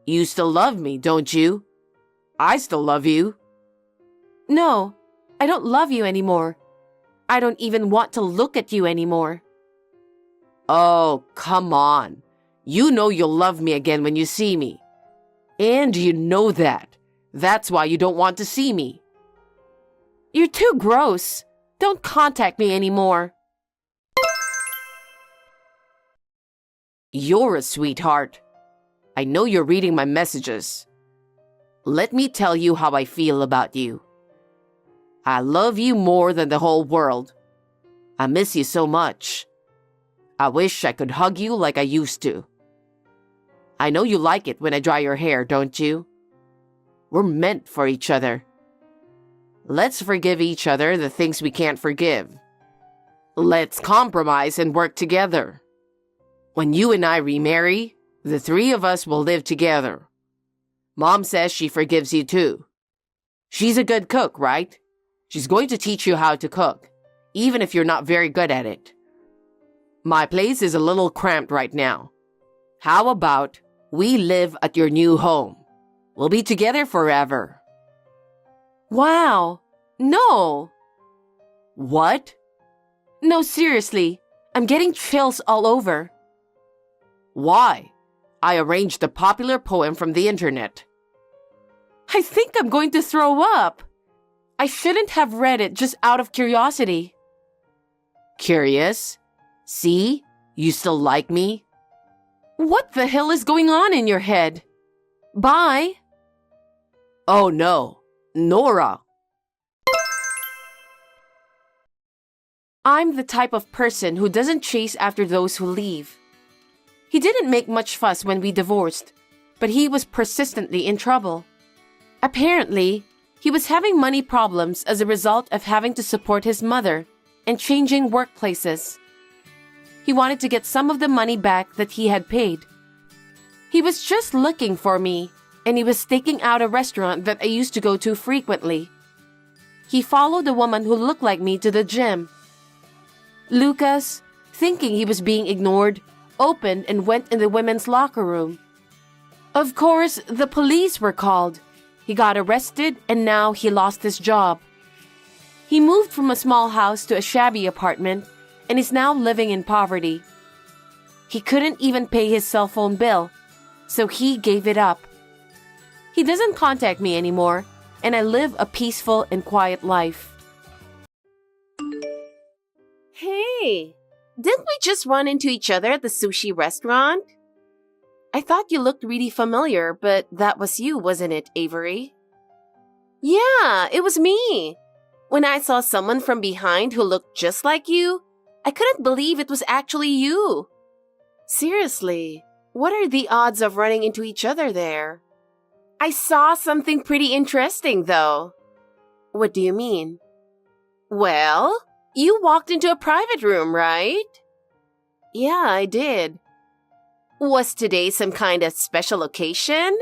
You still love me, don't you? I still love you. No, I don't love you anymore. I don't even want to look at you anymore. Oh, come on. You know you'll love me again when you see me. And you know that. That's why you don't want to see me. You're too gross. Don't contact me anymore. You're a sweetheart. I know you're reading my messages. Let me tell you how I feel about you. I love you more than the whole world. I miss you so much. I wish I could hug you like I used to. I know you like it when I dry your hair, don't you? We're meant for each other. Let's forgive each other the things we can't forgive. Let's compromise and work together. When you and I remarry, the three of us will live together. Mom says she forgives you too. She's a good cook, right? She's going to teach you how to cook, even if you're not very good at it. My place is a little cramped right now. How about we live at your new home? We'll be together forever. Wow. No. What? No, seriously. I'm getting chills all over. Why? I arranged a popular poem from the internet. I think I'm going to throw up. I shouldn't have read it just out of curiosity. Curious? See? You still like me? What the hell is going on in your head? Bye. Oh no, Nora. I'm the type of person who doesn't chase after those who leave. He didn't make much fuss when we divorced, but he was persistently in trouble. Apparently, he was having money problems as a result of having to support his mother and changing workplaces. He wanted to get some of the money back that he had paid. He was just looking for me, and he was staking out a restaurant that I used to go to frequently. He followed a woman who looked like me to the gym. Lucas, thinking he was being ignored, opened and went in the women's locker room. Of course, the police were called. He got arrested and now he lost his job. He moved from a small house to a shabby apartment and is now living in poverty. He couldn't even pay his cell phone bill, so he gave it up. He doesn't contact me anymore, and I live a peaceful and quiet life. Hey, didn't we just run into each other at the sushi restaurant? I thought you looked really familiar, but that was you, wasn't it, Avery? Yeah, it was me. When I saw someone from behind who looked just like you, I couldn't believe it was actually you. Seriously, what are the odds of running into each other there? I saw something pretty interesting, though. What do you mean? Well, you walked into a private room, right? Yeah, I did. Was today some kind of special occasion?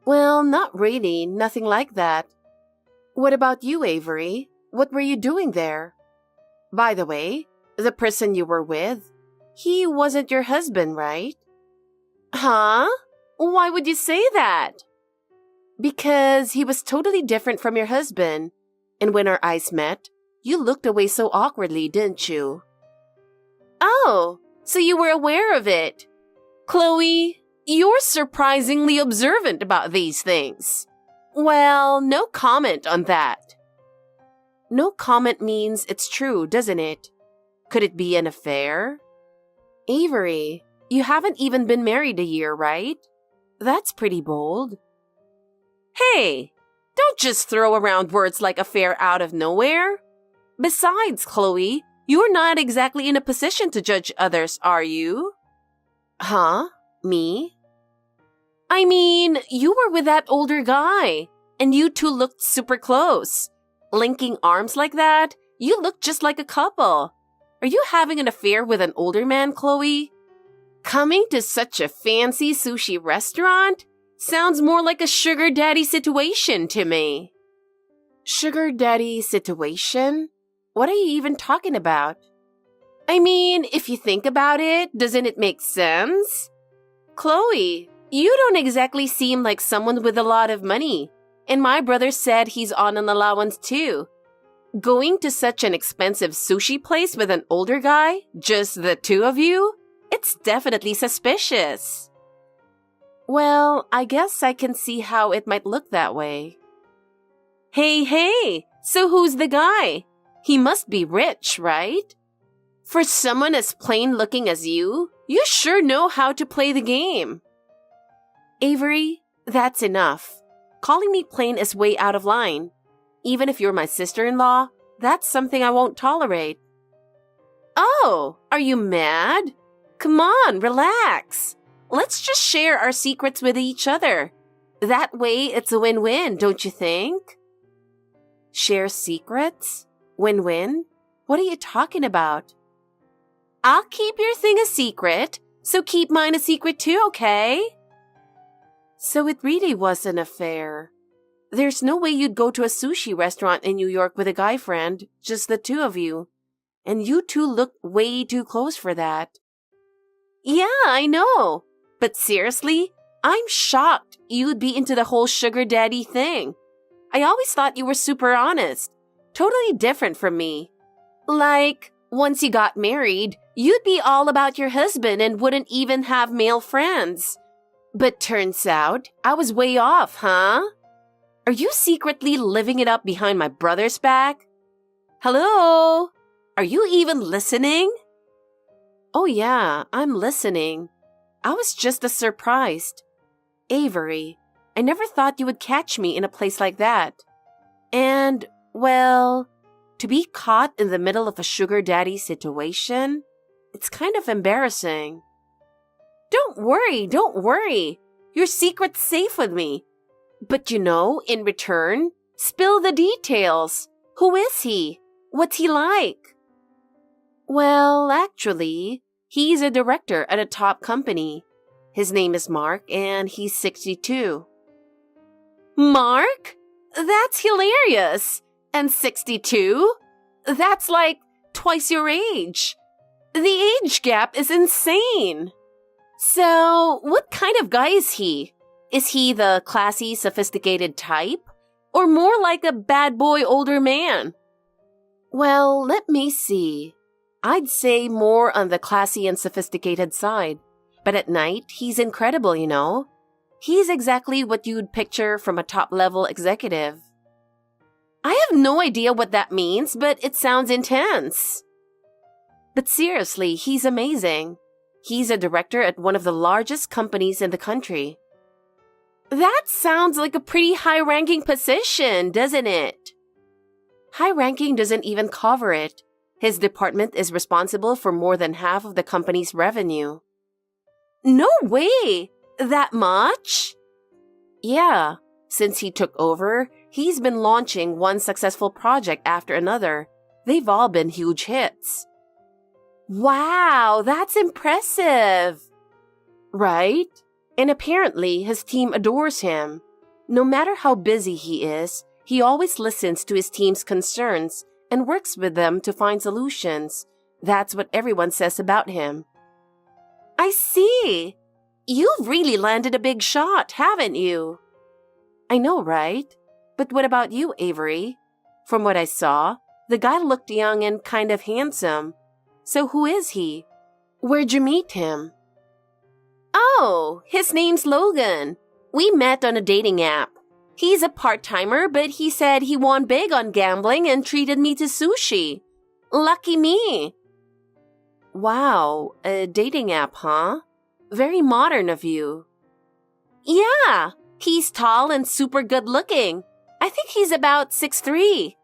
Well, not really, nothing like that. What about you, Avery? What were you doing there? By the way, the person you were with, he wasn't your husband, right? Huh? Why would you say that? Because he was totally different from your husband, and when our eyes met, you looked away so awkwardly, didn't you? Oh, so you were aware of it. Chloe, you're surprisingly observant about these things. Well, no comment on that. No comment means it's true, doesn't it? Could it be an affair? Avery, you haven't even been married a year, right? That's pretty bold. Hey, don't just throw around words like affair out of nowhere. Besides, Chloe, you're not exactly in a position to judge others, are you? Huh? Me? I mean, you were with that older guy, and you two looked super close. Linking arms like that, you look just like a couple. Are you having an affair with an older man, Chloe? Coming to such a fancy sushi restaurant sounds more like a sugar daddy situation to me. Sugar daddy situation? What are you even talking about? I mean, if you think about it, doesn't it make sense? Chloe, you don't exactly seem like someone with a lot of money, and my brother said he's on an allowance too. Going to such an expensive sushi place with an older guy, just the two of you? It's definitely suspicious. Well, I guess I can see how it might look that way. Hey, so who's the guy? He must be rich, right? For someone as plain looking as you sure know how to play the game. Avery, that's enough. Calling me plain is way out of line. Even if you're my sister-in-law, that's something I won't tolerate. Oh, are you mad? Come on, relax. Let's just share our secrets with each other. That way, it's a win-win, don't you think? Share secrets? Win-win? What are you talking about? I'll keep your thing a secret, so keep mine a secret too, okay? So it really was an affair. There's no way you'd go to a sushi restaurant in New York with a guy friend, just the two of you. And you two look way too close for that. Yeah, I know. But seriously, I'm shocked you'd be into the whole sugar daddy thing. I always thought you were super honest. Totally different from me. Like, Once you got married, you'd be all about your husband and wouldn't even have male friends. But turns out, I was way off, huh? Are you secretly living it up behind my brother's back? Hello? Are you even listening? Oh yeah, I'm listening. I was just as surprised. Avery, I never thought you would catch me in a place like that. And, well, to be caught in the middle of a sugar daddy situation, it's kind of embarrassing. Don't worry. Your secret's safe with me. But in return, spill the details. Who is he? What's he like? Well, actually, he's a director at a top company. His name is Mark, and he's 62. Mark? That's hilarious. And 62? That's like twice your age. The age gap is insane. So, what kind of guy is he? Is he the classy, sophisticated type? Or more like a bad boy older man? Well, let me see. I'd say more on the classy and sophisticated side. But at night, he's incredible, He's exactly what you'd picture from a top-level executive. I have no idea what that means, but it sounds intense. But seriously, he's amazing. He's a director at one of the largest companies in the country. That sounds like a pretty high-ranking position, doesn't it? High-ranking doesn't even cover it. His department is responsible for more than half of the company's revenue. No way! That much? Yeah, since he took over, he's been launching one successful project after another. They've all been huge hits. Wow, that's impressive! Right? And apparently, his team adores him. No matter how busy he is, he always listens to his team's concerns and works with them to find solutions. That's what everyone says about him. I see. You've really landed a big shot, haven't you? I know, right? But what about you, Avery? From what I saw, the guy looked young and kind of handsome. So who is he? Where'd you meet him? Oh, his name's Logan. We met on a dating app. He's a part-timer, but he said he won big on gambling and treated me to sushi. Lucky me. Wow, a dating app, huh? Very modern of you. Yeah, he's tall and super good-looking. I think he's about 6'3".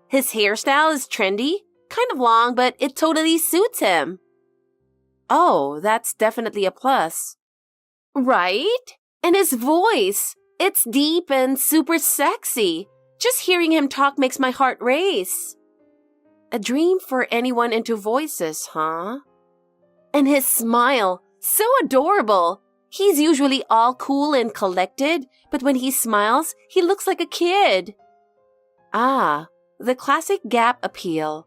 His hairstyle is trendy, kind of long, but it totally suits him. Oh, that's definitely a plus. Right? And his voice, it's deep and super sexy. Just hearing him talk makes my heart race. A dream for anyone into voices, huh? And his smile, so adorable. He's usually all cool and collected, but when he smiles, he looks like a kid. Ah, the classic gap appeal.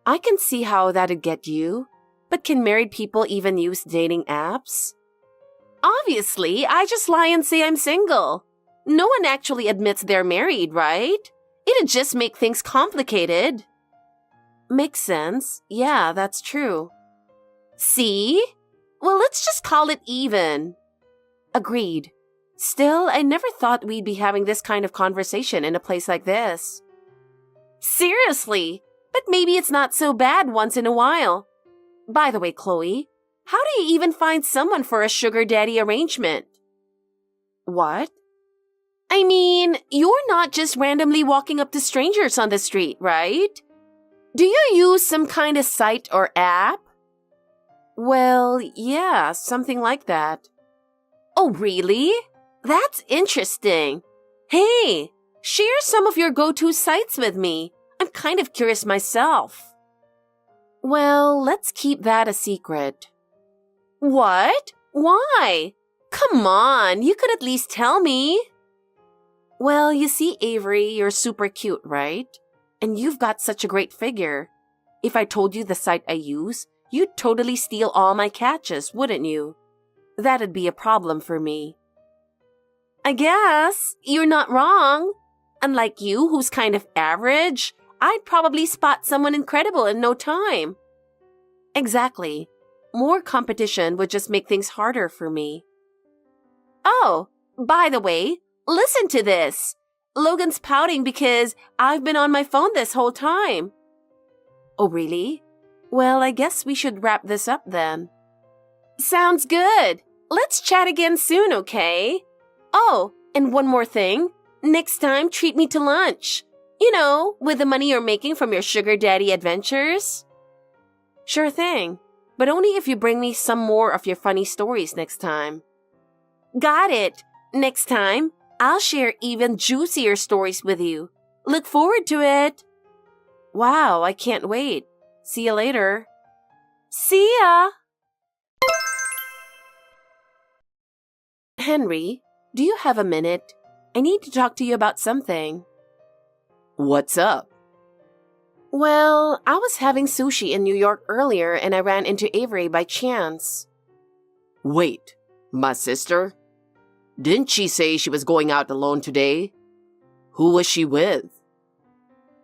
I can see how that'd get you. But can married people even use dating apps? Obviously, I just lie and say I'm single. No one actually admits they're married, right? It'd just make things complicated. Makes sense. Yeah, that's true. See? Well, let's just call it even. Agreed. Still, I never thought we'd be having this kind of conversation in a place like this. Seriously, but maybe it's not so bad once in a while. By the way, Chloe, how do you even find someone for a sugar daddy arrangement? What? I mean, you're not just randomly walking up to strangers on the street, right? Do you use some kind of site or app? Well, yeah, something like that. Oh, really? That's interesting. Hey, share some of your go-to sites with me. I'm kind of curious myself. Well, let's keep that a secret. What? Why? Come on, you could at least tell me. Well, you see, Avery, you're super cute, right? And you've got such a great figure. If I told you the site I use, you'd totally steal all my catches, wouldn't you? That'd be a problem for me. I guess you're not wrong. Unlike you, who's kind of average, I'd probably spot someone incredible in no time. Exactly. More competition would just make things harder for me. Oh, by the way, listen to this. Logan's pouting because I've been on my phone this whole time. Oh, really? Well, I guess we should wrap this up then. Sounds good. Let's chat again soon, okay? Oh, and one more thing. Next time, treat me to lunch. You know, with the money you're making from your sugar daddy adventures. Sure thing, but only if you bring me some more of your funny stories next time. Got it. Next time, I'll share even juicier stories with you. Look forward to it. Wow, I can't wait. See you later. See ya! Henry, do you have a minute? I need to talk to you about something. What's up? Well, I was having sushi in New York earlier and I ran into Avery by chance. Wait, my sister? Didn't she say she was going out alone today? Who was she with?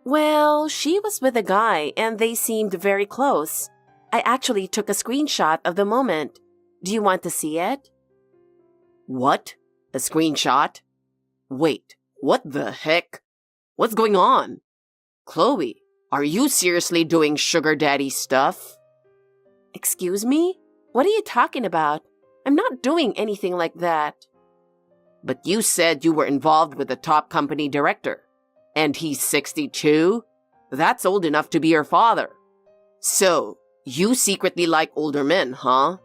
Well, she was with a guy and they seemed very close. I actually took a screenshot of the moment. Do you want to see it? What? A screenshot? Wait, what the heck? What's going on? Chloe, are you seriously doing sugar daddy stuff? Excuse me? What are you talking about? I'm not doing anything like that. But you said you were involved with the top company director. And he's 62? That's old enough to be your father. So, you secretly like older men, huh?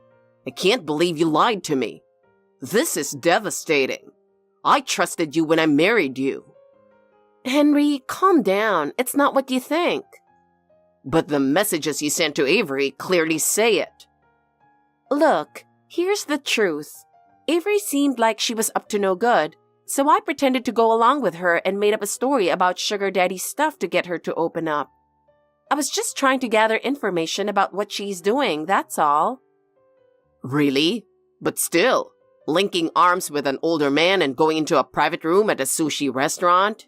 I can't believe you lied to me. This is devastating. I trusted you when I married you. Henry, calm down. It's not what you think. But the messages you sent to Avery clearly say it. Look, here's the truth. Avery seemed like she was up to no good, so I pretended to go along with her and made up a story about sugar daddy stuff to get her to open up. I was just trying to gather information about what she's doing, that's all. Really? But still, linking arms with an older man and going into a private room at a sushi restaurant?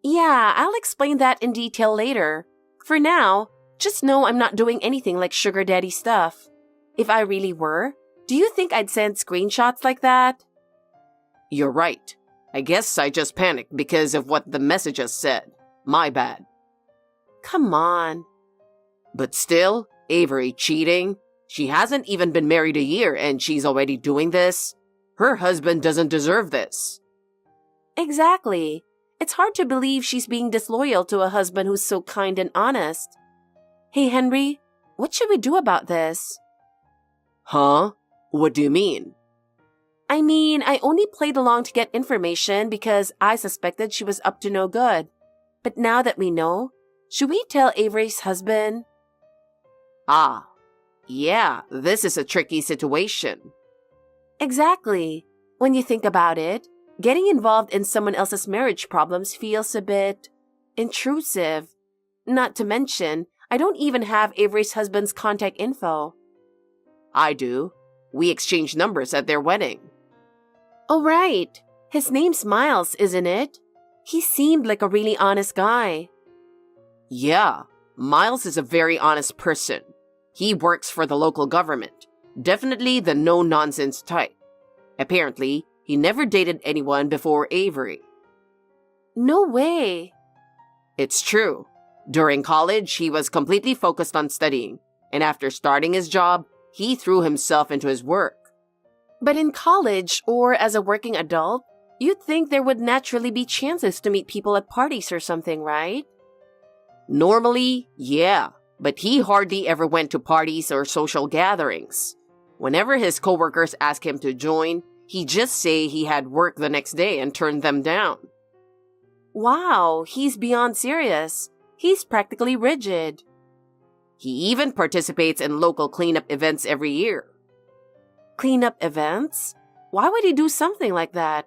Yeah, I'll explain that in detail later. For now, just know I'm not doing anything like sugar daddy stuff. If I really were, do you think I'd send screenshots like that? You're right. I guess I just panicked because of what the messages said. My bad. Come on. But still, Avery cheating? She hasn't even been married a year and she's already doing this? Her husband doesn't deserve this. Exactly. It's hard to believe she's being disloyal to a husband who's so kind and honest. Hey, Henry, what should we do about this? Huh? What do you mean? I mean, I only played along to get information because I suspected she was up to no good. But now that we know, should we tell Avery's husband? Yeah, this is a tricky situation. Exactly. When you think about it, getting involved in someone else's marriage problems feels a bit intrusive. Not to mention, I don't even have Avery's husband's contact info. I do. We exchanged numbers at their wedding. Oh, right. His name's Miles, isn't it? He seemed like a really honest guy. Yeah, Miles is a very honest person. He works for the local government. Definitely the no-nonsense type. Apparently, he never dated anyone before Avery. No way. It's true. During college, he was completely focused on studying, and after starting his job, he threw himself into his work. But in college or as a working adult, you'd think there would naturally be chances to meet people at parties or something, right? Normally, yeah, but he hardly ever went to parties or social gatherings. Whenever his coworkers asked him to join, he'd just say he had work the next day and turn them down. Wow, he's beyond serious. He's practically rigid. He even participates in local cleanup events every year. Cleanup events? Why would he do something like that?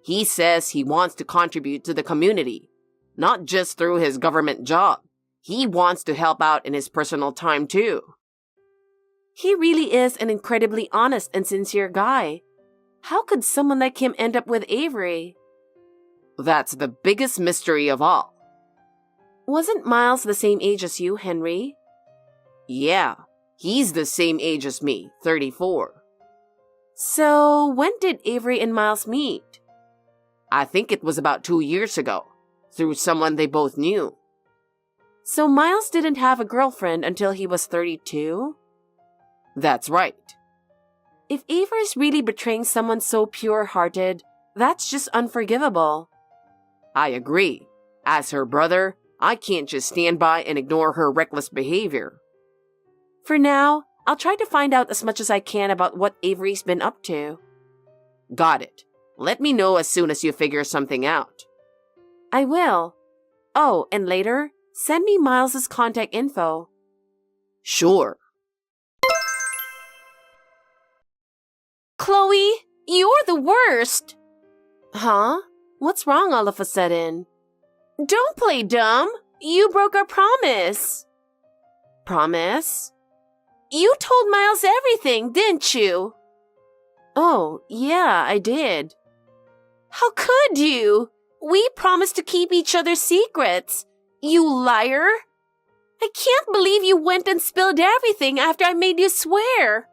He says he wants to contribute to the community, not just through his government job. He wants to help out in his personal time too. He really is an incredibly honest and sincere guy. How could someone like him end up with Avery? That's the biggest mystery of all. Wasn't Miles the same age as you, Henry? Yeah, he's the same age as me, 34. So, when did Avery and Miles meet? I think it was about 2 years ago, through someone they both knew. So Miles didn't have a girlfriend until he was 32? That's right. If Avery's really betraying someone so pure-hearted, that's just unforgivable. I agree. As her brother, I can't just stand by and ignore her reckless behavior. For now, I'll try to find out as much as I can about what Avery's been up to. Got it. Let me know as soon as you figure something out. I will. Oh, and later, send me Miles's contact info. Sure. Chloe, you're the worst! Huh? What's wrong all of a sudden? Don't play dumb! You broke our promise! Promise? You told Miles everything, didn't you? Oh, yeah, I did. How could you? We promised to keep each other's secrets. You liar! I can't believe you went and spilled everything after I made you swear.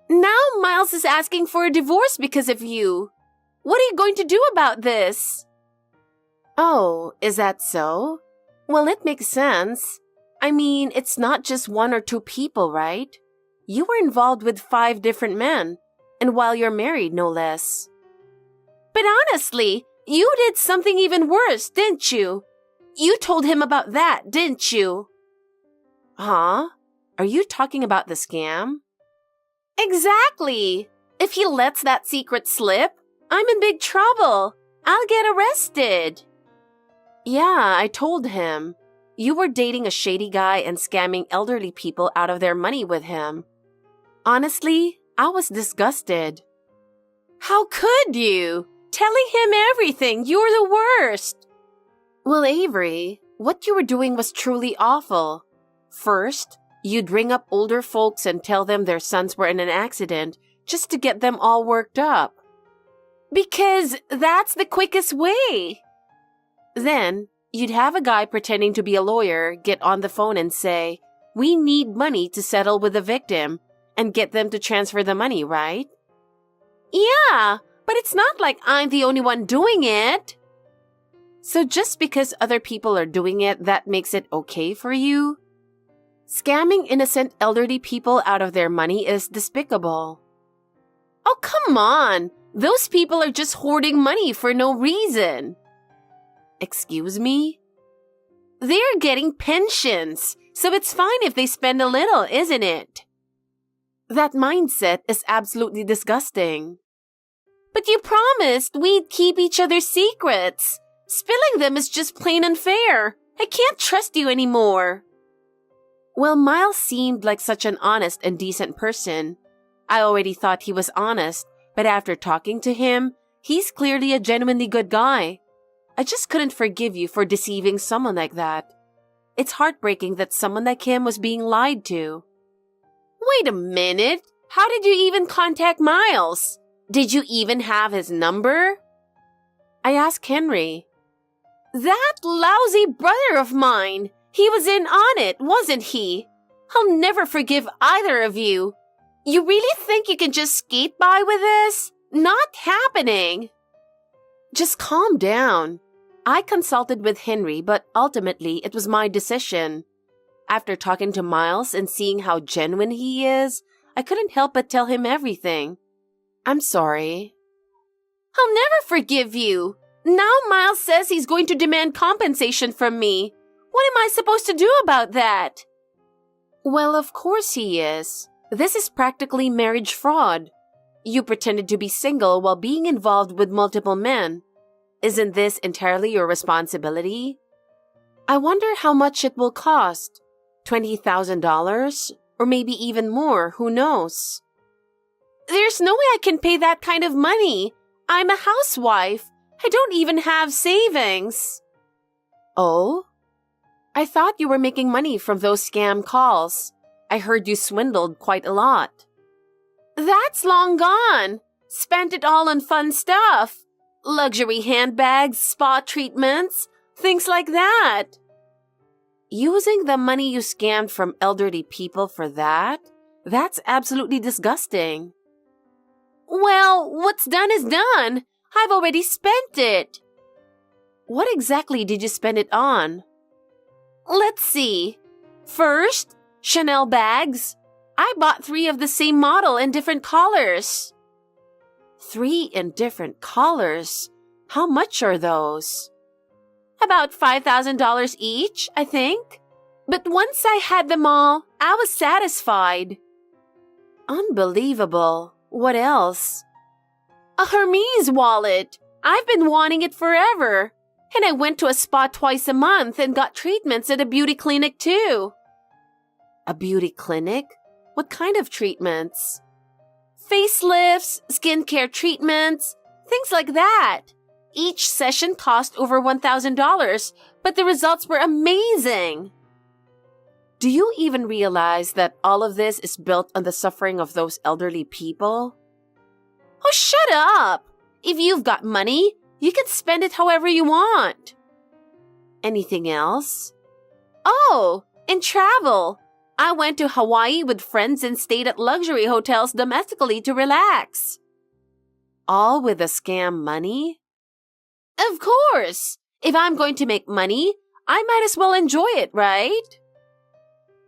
Now Miles is asking for a divorce because of you. What are you going to do about this? Oh, is that so? Well, it makes sense. I mean, it's not just 1 or 2 people, right? You were involved with 5 different men, and while you're married, no less. But honestly, you did something even worse, didn't you? You told him about that, didn't you? Huh? Are you talking about the scam? Exactly! If he lets that secret slip, I'm in big trouble. I'll get arrested. Yeah, I told him. You were dating a shady guy and scamming elderly people out of their money with him. Honestly, I was disgusted. How could you? Telling him everything, you're the worst. Well, Avery, what you were doing was truly awful. First, you'd ring up older folks and tell them their sons were in an accident just to get them all worked up. Because that's the quickest way. Then, you'd have a guy pretending to be a lawyer get on the phone and say, "We need money to settle with the victim," and get them to transfer the money, right? Yeah, but it's not like I'm the only one doing it. So just because other people are doing it, that makes it okay for you? Scamming innocent elderly people out of their money is despicable. Oh, come on! Those people are just hoarding money for no reason. Excuse me? They're getting pensions, so it's fine if they spend a little, isn't it? That mindset is absolutely disgusting. But you promised we'd keep each other's secrets. Spilling them is just plain unfair. I can't trust you anymore. Well, Miles seemed like such an honest and decent person. I already thought he was honest, but after talking to him, he's clearly a genuinely good guy. I just couldn't forgive you for deceiving someone like that. It's heartbreaking that someone like him was being lied to. Wait a minute. How did you even contact Miles? Did you even have his number? I asked Henry. That lousy brother of mine. He was in on it, wasn't he? I'll never forgive either of you. You really think you can just skate by with this? Not happening. Just calm down. I consulted with Henry, but ultimately it was my decision. After talking to Miles and seeing how genuine he is, I couldn't help but tell him everything. I'm sorry. I'll never forgive you. Now Miles says he's going to demand compensation from me. What am I supposed to do about that? Well, of course he is. This is practically marriage fraud. You pretended to be single while being involved with multiple men. Isn't this entirely your responsibility? I wonder how much it will cost. $20,000? Or maybe even more, who knows? There's no way I can pay that kind of money. I'm a housewife. I don't even have savings. Oh? I thought you were making money from those scam calls. I heard you swindled quite a lot. That's long gone. Spent it all on fun stuff. Luxury handbags, spa treatments, things like that. Using the money you scammed from elderly people for that? That's absolutely disgusting. Well, what's done is done. I've already spent it. What exactly did you spend it on? Let's see. First, Chanel bags. I bought 3 of the same model in different colors. 3 in different colors? How much are those? About $5,000 each, I think. But once I had them all, I was satisfied. Unbelievable. What else? A Hermes wallet. I've been wanting it forever. And I went to a spa twice a month and got treatments at a beauty clinic too. A beauty clinic? What kind of treatments? Facelifts, skincare treatments, things like that. Each session cost over $1,000, but the results were amazing. Do you even realize that all of this is built on the suffering of those elderly people? Oh, shut up! If you've got money, you can spend it however you want. Anything else? Oh, and travel. I went to Hawaii with friends and stayed at luxury hotels domestically to relax. All with the scam money? Of course! If I'm going to make money, I might as well enjoy it, right?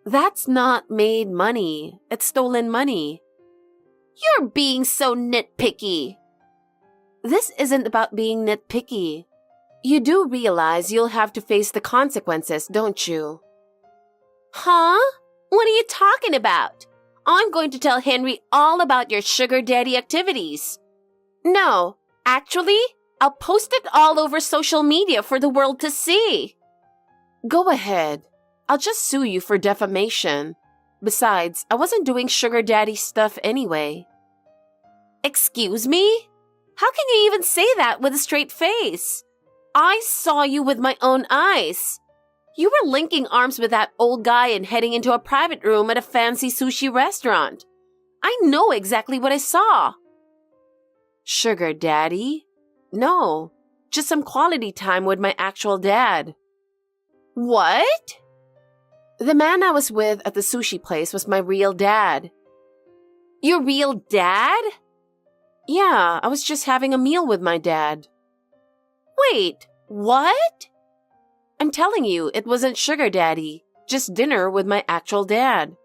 That's not made money. It's stolen money. You're being so nitpicky. This isn't about being nitpicky. You do realize you'll have to face the consequences, don't you? Huh? What are you talking about? I'm going to tell Henry all about your sugar daddy activities. No, actually, I'll post it all over social media for the world to see. Go ahead. I'll just sue you for defamation. Besides, I wasn't doing sugar daddy stuff anyway. Excuse me? How can you even say that with a straight face? I saw you with my own eyes. You were linking arms with that old guy and heading into a private room at a fancy sushi restaurant. I know exactly what I saw. Sugar daddy? No, just some quality time with my actual dad. What? The man I was with at the sushi place was my real dad. Your real dad? Yeah, I was just having a meal with my dad. Wait, what? I'm telling you, it wasn't sugar daddy, just dinner with my actual dad.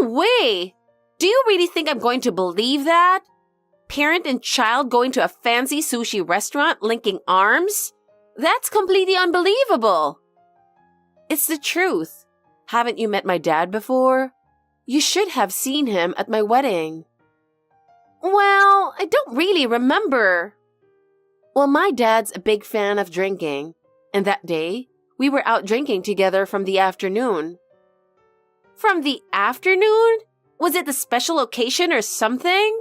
No way! Do you really think I'm going to believe that? Parent and child going to a fancy sushi restaurant linking arms? That's completely unbelievable. It's the truth. Haven't you met my dad before? You should have seen him at my wedding. Well, I don't really remember. Well, my dad's a big fan of drinking, and that day, we were out drinking together from the afternoon. From the afternoon? Was it a special occasion or something?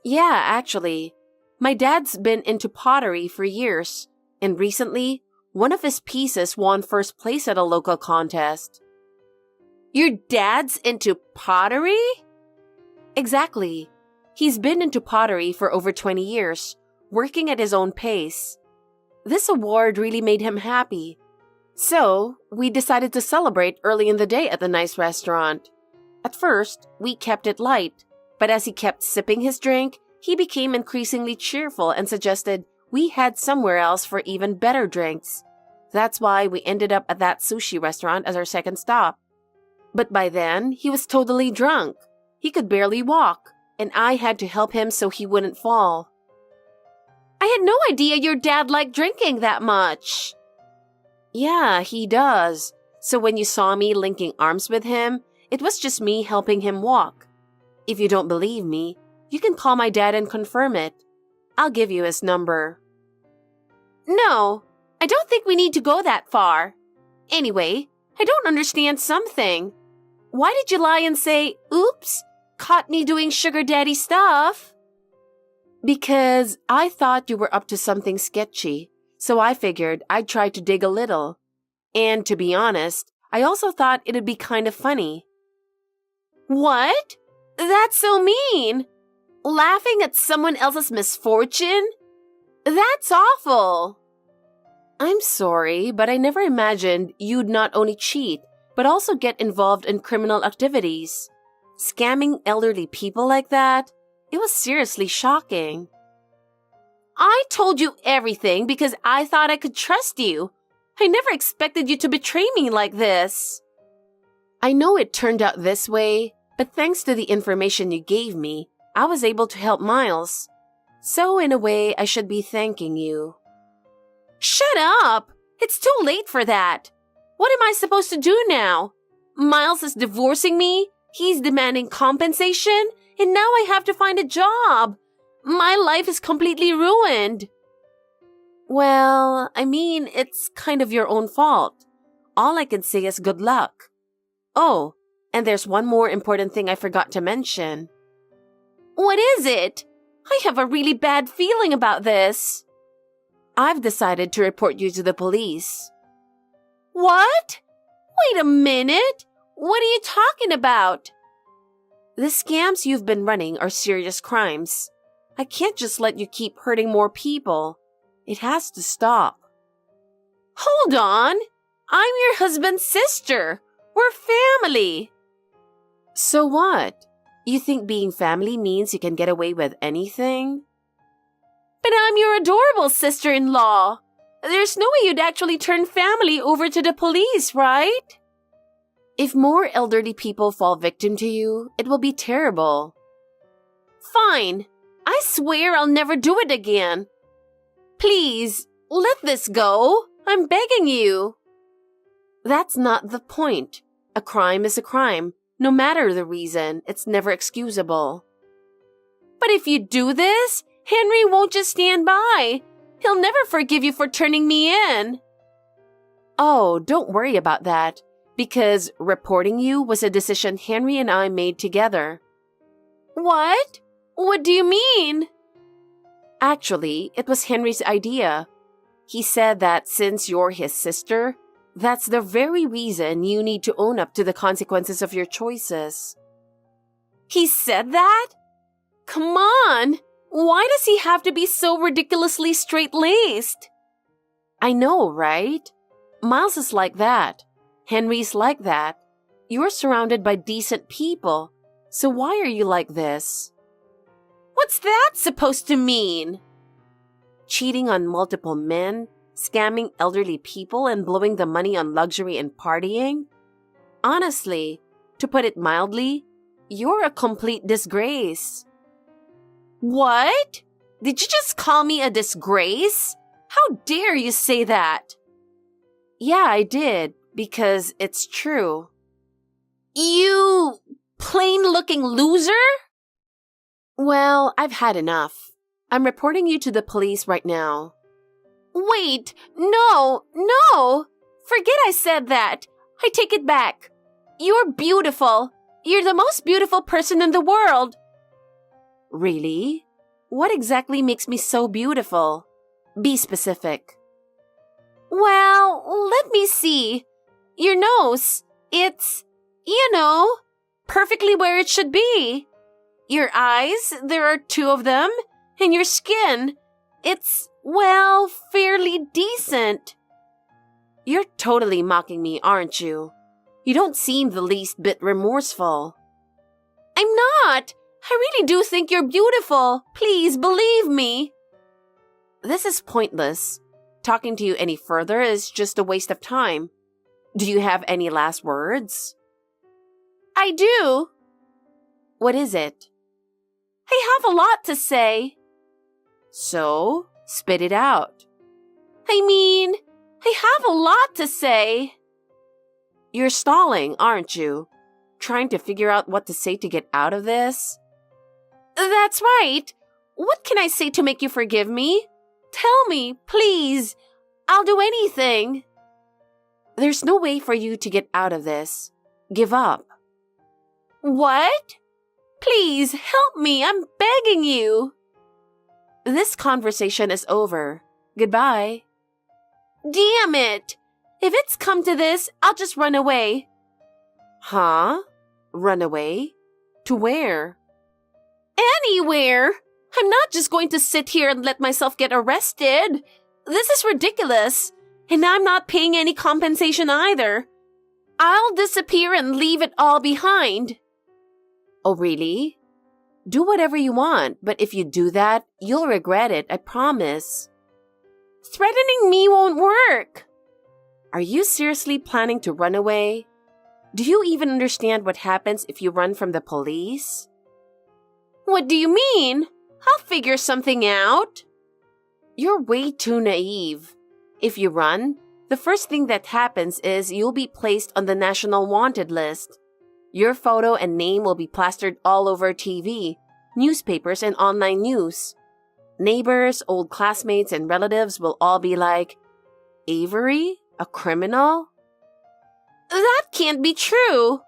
Yeah, actually. My dad's been into pottery for years, and recently, one of his pieces won first place at a local contest. Your dad's into pottery? Exactly. He's been into pottery for over 20 years, working at his own pace. This award really made him happy. So, we decided to celebrate early in the day at the nice restaurant. At first, we kept it light, but as he kept sipping his drink, he became increasingly cheerful and suggested we head somewhere else for even better drinks. That's why we ended up at that sushi restaurant as our second stop. But by then, he was totally drunk. He could barely walk, and I had to help him so he wouldn't fall. I had no idea your dad liked drinking that much. Yeah, he does. So when you saw me linking arms with him, it was just me helping him walk. If you don't believe me, you can call my dad and confirm it. I'll give you his number. No, I don't think we need to go that far. Anyway, I don't understand something. Why did you lie and say, oops, caught me doing sugar daddy stuff? Because I thought you were up to something sketchy, so I figured I'd try to dig a little. And to be honest, I also thought it'd be kind of funny. What? That's so mean. Laughing at someone else's misfortune? That's awful. I'm sorry, but I never imagined you'd not only cheat, but also get involved in criminal activities. Scamming elderly people like that? It was seriously shocking. I told you everything because I thought I could trust you. I never expected you to betray me like this. I know it turned out this way, but thanks to the information you gave me, I was able to help Miles. So in a way, I should be thanking you. Shut up! It's too late for that. What am I supposed to do now? Miles is divorcing me, he's demanding compensation, and now I have to find a job. My life is completely ruined. Well, I mean, it's kind of your own fault. All I can say is good luck. Oh, and there's one more important thing I forgot to mention. What is it? I have a really bad feeling about this. I've decided to report you to the police. What? Wait a minute. What are you talking about? The scams you've been running are serious crimes. I can't just let you keep hurting more people. It has to stop. Hold on. I'm your husband's sister. We're family. So what? You think being family means you can get away with anything? But I'm your adorable sister-in-law. There's no way you'd actually turn family over to the police, right? If more elderly people fall victim to you, it will be terrible. Fine. I swear I'll never do it again. Please, let this go. I'm begging you. That's not the point. A crime is a crime. No matter the reason, it's never excusable. But if you do this, Henry won't just stand by. He'll never forgive you for turning me in. Oh, don't worry about that, because reporting you was a decision Henry and I made together. What? What do you mean? Actually, it was Henry's idea. He said that since you're his sister, that's the very reason you need to own up to the consequences of your choices. He said that? Come on! Why does he have to be so ridiculously straight-laced? I know, right? Miles is like that. Henry's like that. You're surrounded by decent people. So why are you like this? What's that supposed to mean? Cheating on multiple men, scamming elderly people, and blowing the money on luxury and partying? Honestly, to put it mildly, you're a complete disgrace. What? Did you just call me a disgrace? How dare you say that? Yeah, I did, because it's true. You plain-looking loser? Well, I've had enough. I'm reporting you to the police right now. Wait, no! Forget I said that. I take it back. You're beautiful. You're the most beautiful person in the world. Really? What exactly makes me so beautiful? Be specific. Well, let me see. Your nose. It's, perfectly where it should be. Your eyes, there are 2 of them. And your skin, it's, well, fairly decent. You're totally mocking me, aren't you? You don't seem the least bit remorseful. I'm not. I really do think you're beautiful. Please believe me. This is pointless. Talking to you any further is just a waste of time. Do you have any last words? I do. What is it? I have a lot to say. So, spit it out. I mean, I have a lot to say. You're stalling, aren't you? Trying to figure out what to say to get out of this? That's right. What can I say to make you forgive me? Tell me, please. I'll do anything. There's no way for you to get out of this. Give up. What? Please, help me. I'm begging you. This conversation is over. Goodbye. Damn it! If it's come to this, I'll just run away. Huh? Run away? To where? Anywhere! I'm not just going to sit here and let myself get arrested. This is ridiculous. And I'm not paying any compensation either. I'll disappear and leave it all behind. Oh, really? Do whatever you want, but if you do that, you'll regret it, I promise. Threatening me won't work. Are you seriously planning to run away? Do you even understand what happens if you run from the police? What do you mean? I'll figure something out. You're way too naive. If you run, the first thing that happens is you'll be placed on the National Wanted list. Your photo and name will be plastered all over TV, newspapers, and online news. Neighbors, old classmates, and relatives will all be like, Avery? A criminal? That can't be true.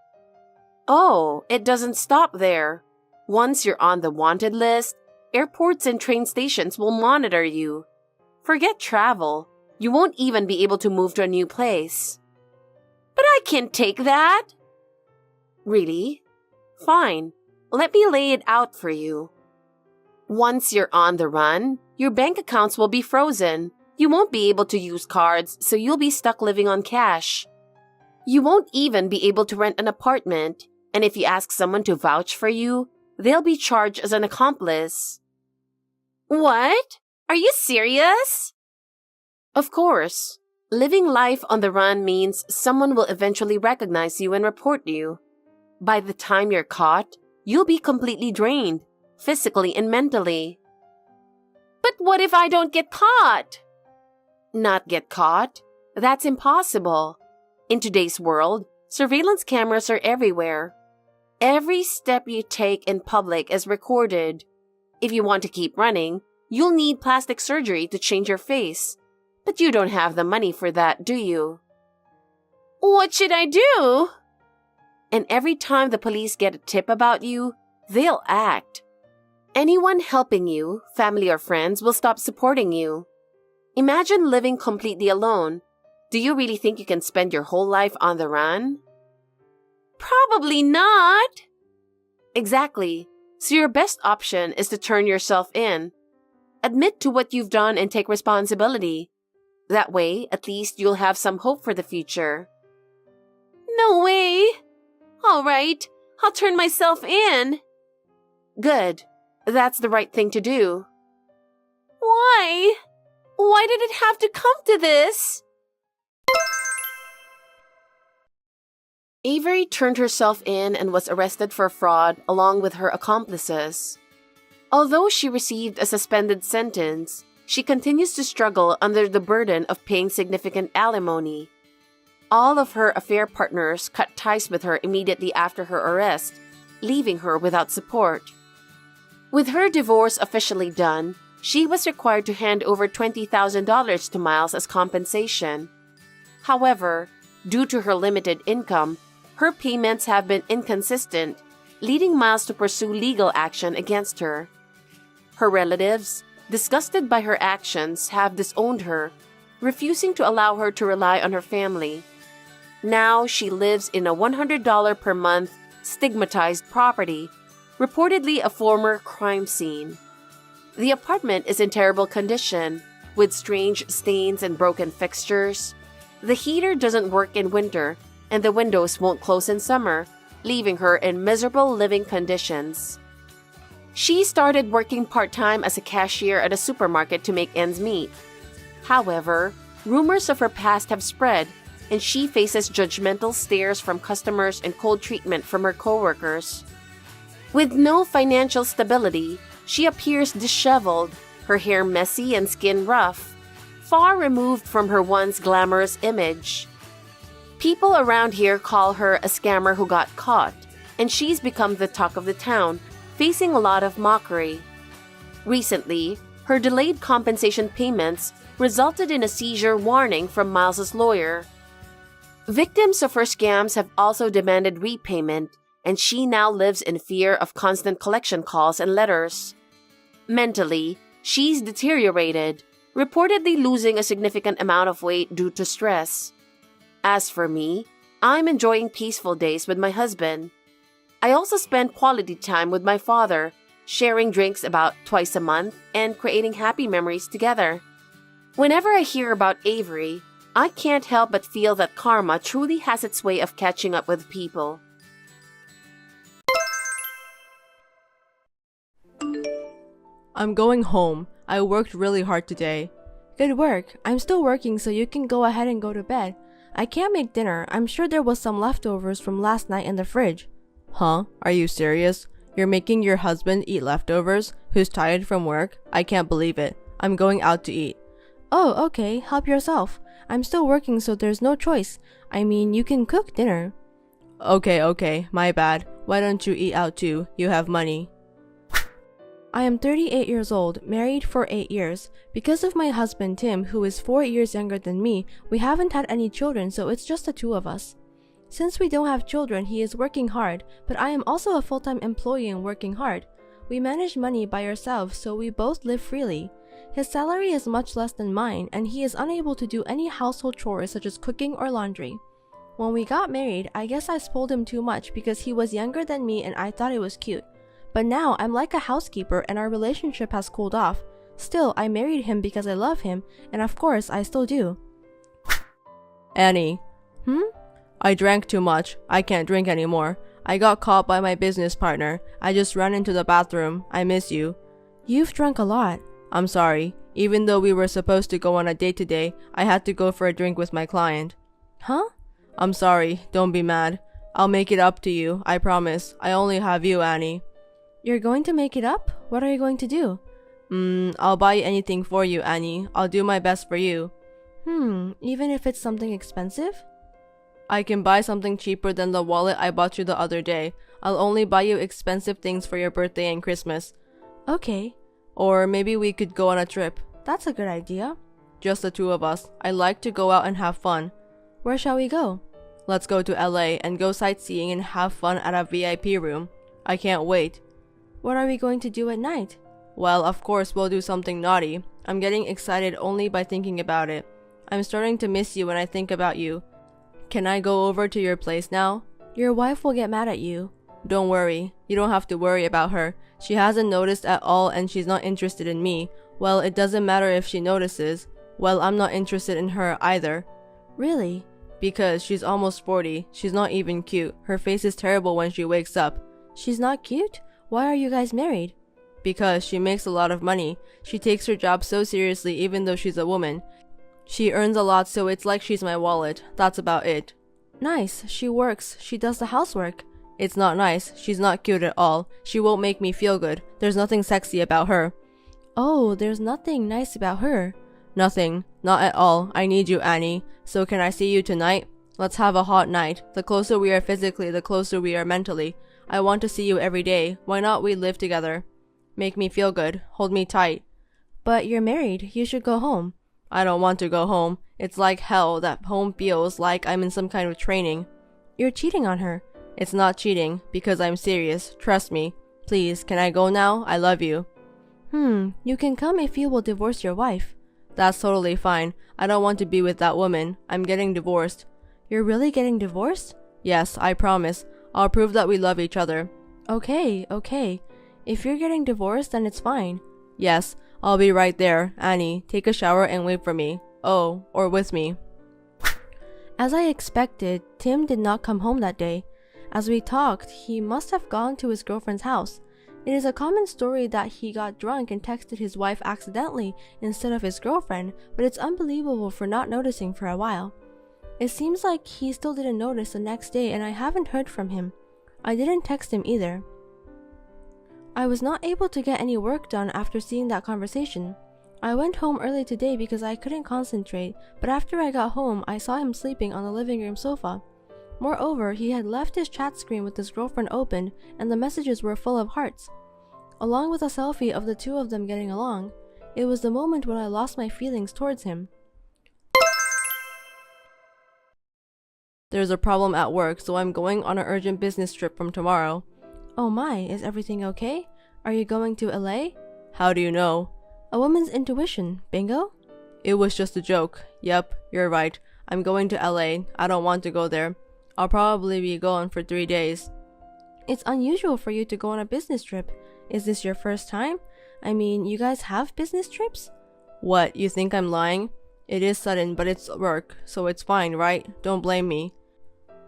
Oh, it doesn't stop there. Once you're on the wanted list, airports and train stations will monitor you. Forget travel. You won't even be able to move to a new place. But I can't take that. Really? Fine. Let me lay it out for you. Once you're on the run, your bank accounts will be frozen. You won't be able to use cards, so you'll be stuck living on cash. You won't even be able to rent an apartment, and if you ask someone to vouch for you, they'll be charged as an accomplice. What? Are you serious? Of course. Living life on the run means someone will eventually recognize you and report you. By the time you're caught, you'll be completely drained, physically and mentally. But what if I don't get caught? Not get caught? That's impossible. In today's world, surveillance cameras are everywhere. Every step you take in public is recorded. If you want to keep running, you'll need plastic surgery to change your face. But you don't have the money for that, do you? What should I do? And every time the police get a tip about you, they'll act. Anyone helping you, family or friends, will stop supporting you. Imagine living completely alone. Do you really think you can spend your whole life on the run? Probably not. Exactly. So your best option is to turn yourself in. Admit to what you've done and take responsibility. That way, at least you'll have some hope for the future. No way. All right, I'll turn myself in. Good. That's the right thing to do. Why? Why did it have to come to this? Avery turned herself in and was arrested for fraud along with her accomplices. Although she received a suspended sentence, she continues to struggle under the burden of paying significant alimony. All of her affair partners cut ties with her immediately after her arrest, leaving her without support. With her divorce officially done, she was required to hand over $20,000 to Miles as compensation. However, due to her limited income, her payments have been inconsistent, leading Miles to pursue legal action against her. Her relatives, disgusted by her actions, have disowned her, refusing to allow her to rely on her family. Now she lives in a $100 per month stigmatized property, reportedly a former crime scene. The apartment is in terrible condition, with strange stains and broken fixtures. The heater doesn't work in winter, and the windows won't close in summer, leaving her in miserable living conditions. She started working part-time as a cashier at a supermarket to make ends meet. However, rumors of her past have spread, and she faces judgmental stares from customers and cold treatment from her coworkers. With no financial stability, she appears disheveled, her hair messy and skin rough, far removed from her once glamorous image. People around here call her a scammer who got caught, and she's become the talk of the town, facing a lot of mockery. Recently, her delayed compensation payments resulted in a seizure warning from Miles's lawyer. Victims of her scams have also demanded repayment, and she now lives in fear of constant collection calls and letters. Mentally, she's deteriorated, reportedly losing a significant amount of weight due to stress. As for me, I'm enjoying peaceful days with my husband. I also spend quality time with my father, sharing drinks about twice a month and creating happy memories together. Whenever I hear about Avery, I can't help but feel that karma truly has its way of catching up with people. I'm going home. I worked really hard today. Good work. I'm still working, so you can go ahead and go to bed. I can't make dinner. I'm sure there was some leftovers from last night in the fridge. Huh? Are you serious? You're making your husband eat leftovers, who's tired from work? I can't believe it. I'm going out to eat. Oh, okay. Help yourself. I'm still working, so there's no choice. I mean, you can cook dinner. Okay. My bad. Why don't you eat out too? You have money. I am 38 years old, married for 8 years. Because of my husband Tim, who is 4 years younger than me, we haven't had any children, so it's just the two of us. Since we don't have children, he is working hard, but I am also a full-time employee and working hard. We manage money by ourselves, so we both live freely. His salary is much less than mine, and he is unable to do any household chores such as cooking or laundry. When we got married, I guess I spoiled him too much because he was younger than me and I thought it was cute. But now I'm like a housekeeper and our relationship has cooled off. Still, I married him because I love him, and of course, I still do. Annie. I drank too much. I can't drink anymore. I got caught by my business partner. I just ran into the bathroom. I miss you. You've drunk a lot. I'm sorry. Even though we were supposed to go on a date today, I had to go for a drink with my client. Huh? I'm sorry. Don't be mad. I'll make it up to you. I promise. I only have you, Annie. You're going to make it up? What are you going to do? I'll buy anything for you, Annie. I'll do my best for you. Even if it's something expensive? I can buy something cheaper than the wallet I bought you the other day. I'll only buy you expensive things for your birthday and Christmas. Okay. Or maybe we could go on a trip. That's a good idea. Just the two of us. I like to go out and have fun. Where shall we go? Let's go to LA and go sightseeing and have fun at a VIP room. I can't wait. What are we going to do at night? Well, of course we'll do something naughty. I'm getting excited only by thinking about it. I'm starting to miss you when I think about you. Can I go over to your place now? Your wife will get mad at you. Don't worry. You don't have to worry about her. She hasn't noticed at all and she's not interested in me. Well, it doesn't matter if she notices. Well, I'm not interested in her either. Really? Because she's almost 40. She's not even cute. Her face is terrible when she wakes up. She's not cute? Why are you guys married? Because she makes a lot of money. She takes her job so seriously even though she's a woman. She earns a lot, so it's like she's my wallet. That's about it. Nice. She works. She does the housework. It's not nice. She's not cute at all. She won't make me feel good. There's nothing sexy about her. Oh, there's nothing nice about her. Nothing. Not at all. I need you, Annie. So can I see you tonight? Let's have a hot night. The closer we are physically, the closer we are mentally. I want to see you every day. Why not we live together? Make me feel good. Hold me tight. But you're married. You should go home. I don't want to go home. It's like hell that home feels like I'm in some kind of training. You're cheating on her. It's not cheating, because I'm serious. Trust me. Please, can I go now? I love you. You can come if you will divorce your wife. That's totally fine. I don't want to be with that woman. I'm getting divorced. You're really getting divorced? Yes, I promise. I'll prove that we love each other. Okay. If you're getting divorced, then it's fine. Yes, I'll be right there. Annie, take a shower and wait for me. Oh, or with me. As I expected, Tim did not come home that day. As we talked, he must have gone to his girlfriend's house. It is a common story that he got drunk and texted his wife accidentally instead of his girlfriend, but it's unbelievable for not noticing for a while. It seems like he still didn't notice the next day and I haven't heard from him. I didn't text him either. I was not able to get any work done after seeing that conversation. I went home early today because I couldn't concentrate, but after I got home, I saw him sleeping on the living room sofa. Moreover, he had left his chat screen with his girlfriend opened, and the messages were full of hearts, along with a selfie of the two of them getting along. It was the moment when I lost my feelings towards him. There's a problem at work, so I'm going on an urgent business trip from tomorrow. Oh my, is everything okay? Are you going to LA? How do you know? A woman's intuition, bingo? It was just a joke. Yep, you're right. I'm going to LA. I don't want to go there. I'll probably be gone for 3 days. It's unusual for you to go on a business trip. Is this your first time? I mean, you guys have business trips? What, you think I'm lying? It is sudden, but it's work, so it's fine, right? Don't blame me.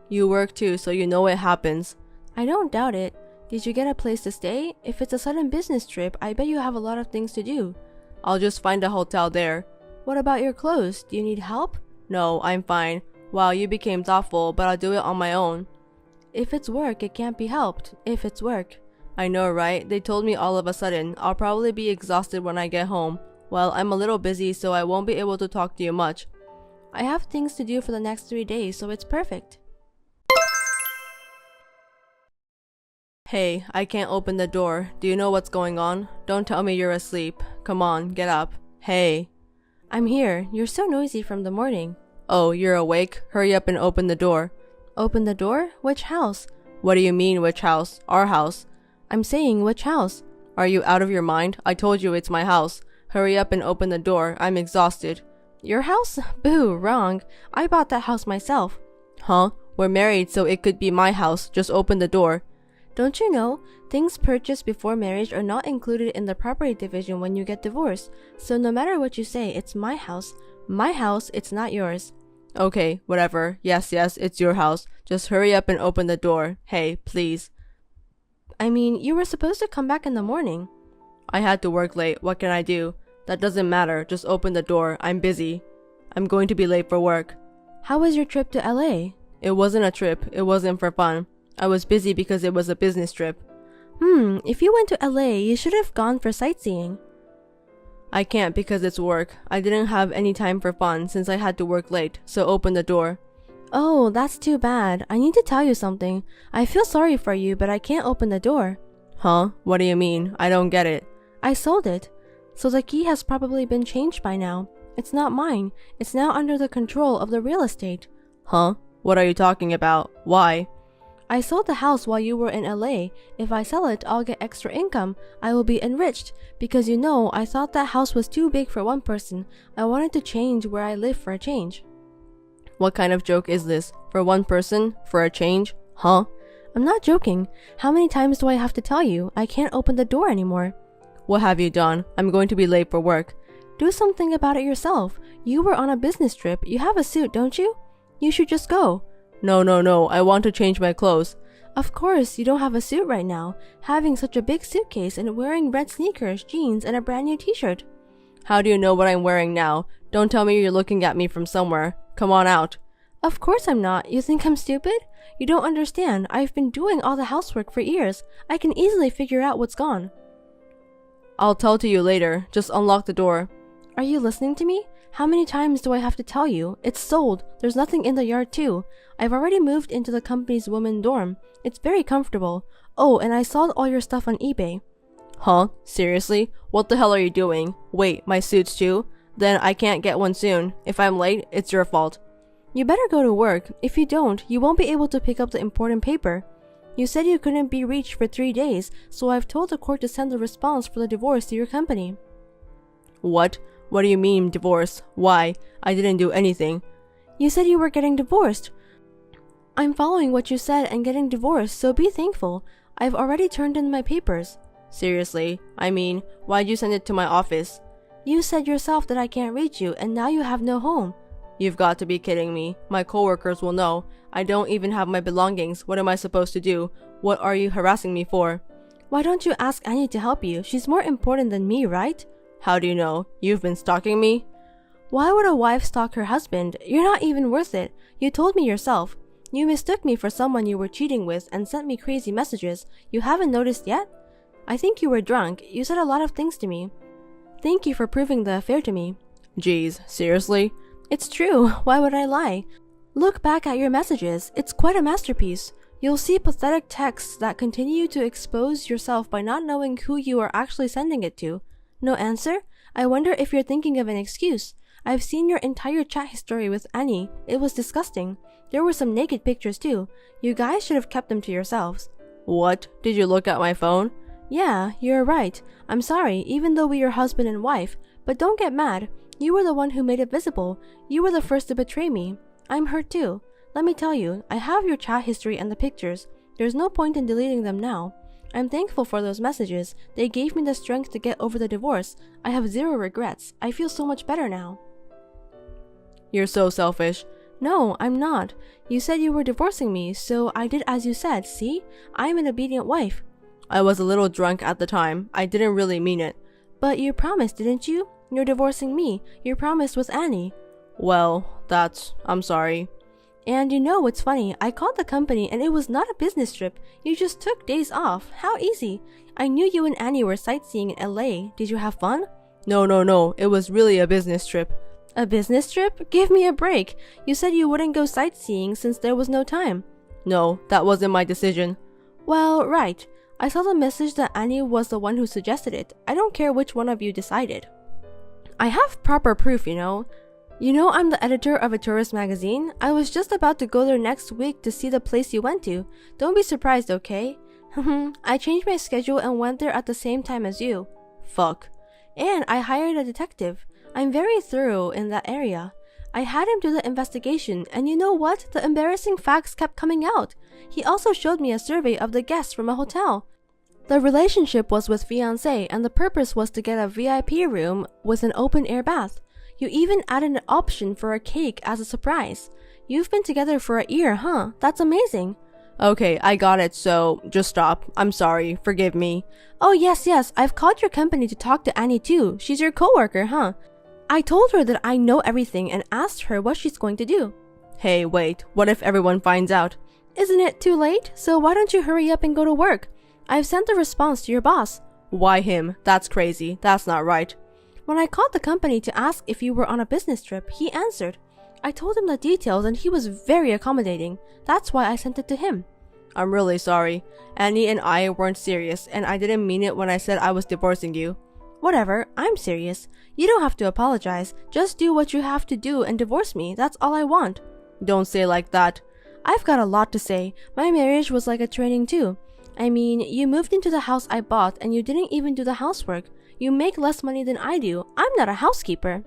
You work too, so you know it happens. I don't doubt it. Did you get a place to stay? If it's a sudden business trip, I bet you have a lot of things to do. I'll just find a hotel there. What about your clothes? Do you need help? No, I'm fine. Wow, you became thoughtful, but I'll do it on my own. If it's work, it can't be helped. If it's work. I know, right? They told me all of a sudden. I'll probably be exhausted when I get home. Well, I'm a little busy, so I won't be able to talk to you much. I have things to do for the next 3 days, so it's perfect. Hey, I can't open the door. Do you know what's going on? Don't tell me you're asleep. Come on, get up. Hey. I'm here. You're so noisy from the morning. Oh, you're awake? Hurry up and open the door. Open the door? Which house? What do you mean, which house? Our house. I'm saying, which house? Are you out of your mind? I told you it's my house. Hurry up and open the door. I'm exhausted. Your house? Boo, wrong. I bought that house myself. Huh? We're married, so it could be my house. Just open the door. Don't you know, things purchased before marriage are not included in the property division when you get divorced. So no matter what you say, it's my house. My house, it's not yours. Okay, whatever. Yes, it's your house. Just hurry up and open the door. Hey, please. I mean, you were supposed to come back in the morning. I had to work late. What can I do? That doesn't matter. Just open the door. I'm busy. I'm going to be late for work. How was your trip to LA? It wasn't a trip. It wasn't for fun. I was busy because it was a business trip. If you went to LA, you should have gone for sightseeing. I can't because it's work. I didn't have any time for fun since I had to work late, so open the door. Oh, that's too bad. I need to tell you something. I feel sorry for you, but I can't open the door. Huh? What do you mean? I don't get it. I sold it. So the key has probably been changed by now. It's not mine. It's now under the control of the real estate. Huh? What are you talking about? Why? I sold the house while you were in LA. If I sell it, I'll get extra income. I will be enriched. Because you know, I thought that house was too big for one person. I wanted to change where I live for a change. What kind of joke is this? For one person? For a change? Huh? I'm not joking. How many times do I have to tell you? I can't open the door anymore. What have you done? I'm going to be late for work. Do something about it yourself. You were on a business trip. You have a suit, don't you? You should just go. No. I want to change my clothes. Of course, you don't have a suit right now. Having such a big suitcase and wearing red sneakers, jeans, and a brand new t-shirt. How do you know what I'm wearing now? Don't tell me you're looking at me from somewhere. Come on out. Of course I'm not. You think I'm stupid? You don't understand. I've been doing all the housework for years. I can easily figure out what's gone. I'll tell to you later. Just unlock the door. Are you listening to me? How many times do I have to tell you? It's sold. There's nothing in the yard too. I've already moved into the company's women dorm. It's very comfortable. Oh, and I sold all your stuff on eBay. Huh? Seriously? What the hell are you doing? Wait, my suits too? Then I can't get one soon. If I'm late, it's your fault. You better go to work. If you don't, you won't be able to pick up the important paper. You said you couldn't be reached for 3 days, so I've told the court to send the response for the divorce to your company. What? What do you mean, divorce? Why? I didn't do anything. You said you were getting divorced. I'm following what you said and getting divorced, so be thankful. I've already turned in my papers. Seriously? I mean, why'd you send it to my office? You said yourself that I can't reach you, and now you have no home. You've got to be kidding me. My coworkers will know. I don't even have my belongings. What am I supposed to do? What are you harassing me for? Why don't you ask Annie to help you? She's more important than me, right? How do you know? You've been stalking me? Why would a wife stalk her husband? You're not even worth it. You told me yourself. You mistook me for someone you were cheating with and sent me crazy messages. You haven't noticed yet? I think you were drunk. You said a lot of things to me. Thank you for proving the affair to me. Jeez, seriously? It's true. Why would I lie? Look back at your messages. It's quite a masterpiece. You'll see pathetic texts that continue to expose yourself by not knowing who you are actually sending it to. No answer? I wonder if you're thinking of an excuse. I've seen your entire chat history with Annie. It was disgusting. There were some naked pictures too. You guys should have kept them to yourselves. What? Did you look at my phone? Yeah, you're right. I'm sorry, even though we are husband and wife. But don't get mad. You were the one who made it visible. You were the first to betray me. I'm hurt too. Let me tell you, I have your chat history and the pictures. There's no point in deleting them now. I'm thankful for those messages. They gave me the strength to get over the divorce. I have zero regrets. I feel so much better now. You're so selfish. No, I'm not. You said you were divorcing me, so I did as you said, see? I'm an obedient wife. I was a little drunk at the time. I didn't really mean it. But you promised, didn't you? You're divorcing me. Your promise was Annie. Well, I'm sorry. And you know what's funny? I called the company and it was not a business trip. You just took days off. How easy. I knew you and Annie were sightseeing in LA. Did you have fun? No. It was really a business trip. A business trip? Give me a break. You said you wouldn't go sightseeing since there was no time. No, that wasn't my decision. Well, right. I saw the message that Annie was the one who suggested it. I don't care which one of you decided. I have proper proof, you know. You know I'm the editor of a tourist magazine? I was just about to go there next week to see the place you went to. Don't be surprised, okay? I changed my schedule and went there at the same time as you. Fuck. And I hired a detective. I'm very thorough in that area. I had him do the investigation, and you know what? The embarrassing facts kept coming out. He also showed me a survey of the guests from a hotel. The relationship was with FIANCÉ, and the purpose was to get a VIP room with an open-air bath. You even added an option for a cake as a surprise. You've been together for a year, huh? That's amazing. Okay, I got it, so just stop. I'm sorry. Forgive me. Oh, yes. I've called your company to talk to Annie too. She's your coworker, huh? I told her that I know everything and asked her what she's going to do. Hey, wait. What if everyone finds out? Isn't it too late? So why don't you hurry up and go to work? I've sent the response to your boss. Why him? That's crazy. That's not right. When I called the company to ask if you were on a business trip, he answered. I told him the details and he was very accommodating. That's why I sent it to him. I'm really sorry. Annie and I weren't serious, and I didn't mean it when I said I was divorcing you. Whatever, I'm serious. You don't have to apologize. Just do what you have to do and divorce me. That's all I want. Don't say like that. I've got a lot to say. My marriage was like a training too. I mean, you moved into the house I bought and you didn't even do the housework. You make less money than I do. I'm not a housekeeper.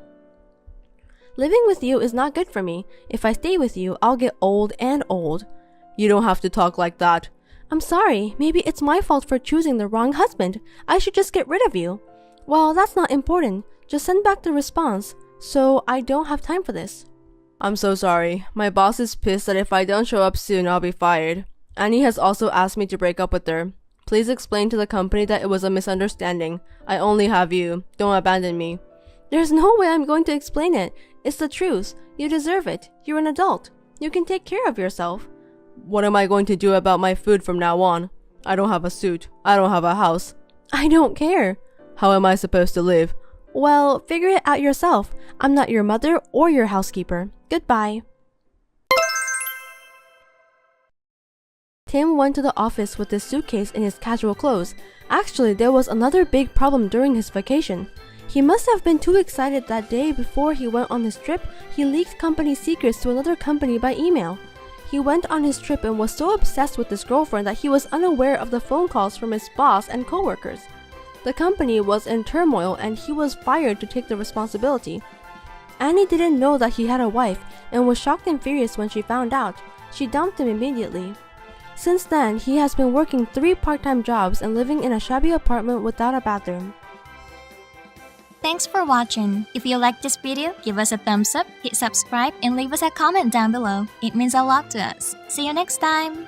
Living with you is not good for me. If I stay with you, I'll get old and old. You don't have to talk like that. I'm sorry. Maybe it's my fault for choosing the wrong husband. I should just get rid of you. Well, that's not important. Just send back the response. So I don't have time for this. I'm so sorry. My boss is pissed that if I don't show up soon, I'll be fired. Annie has also asked me to break up with her. Please explain to the company that it was a misunderstanding. I only have you. Don't abandon me. There's no way I'm going to explain it. It's the truth. You deserve it. You're an adult. You can take care of yourself. What am I going to do about my food from now on? I don't have a suit. I don't have a house. I don't care. How am I supposed to live? Well, figure it out yourself. I'm not your mother or your housekeeper. Goodbye. Tim went to the office with his suitcase and his casual clothes. Actually, there was another big problem during his vacation. He must have been too excited that day before he went on his trip, he leaked company secrets to another company by email. He went on his trip and was so obsessed with his girlfriend that he was unaware of the phone calls from his boss and coworkers. The company was in turmoil and he was fired to take the responsibility. Annie didn't know that he had a wife and was shocked and furious when she found out. She dumped him immediately. Since then, he has been working 3 part-time jobs and living in a shabby apartment without a bathroom. Thanks for watching. If you liked this video, give us a thumbs up, hit subscribe, and leave us a comment down below. It means a lot to us. See you next time!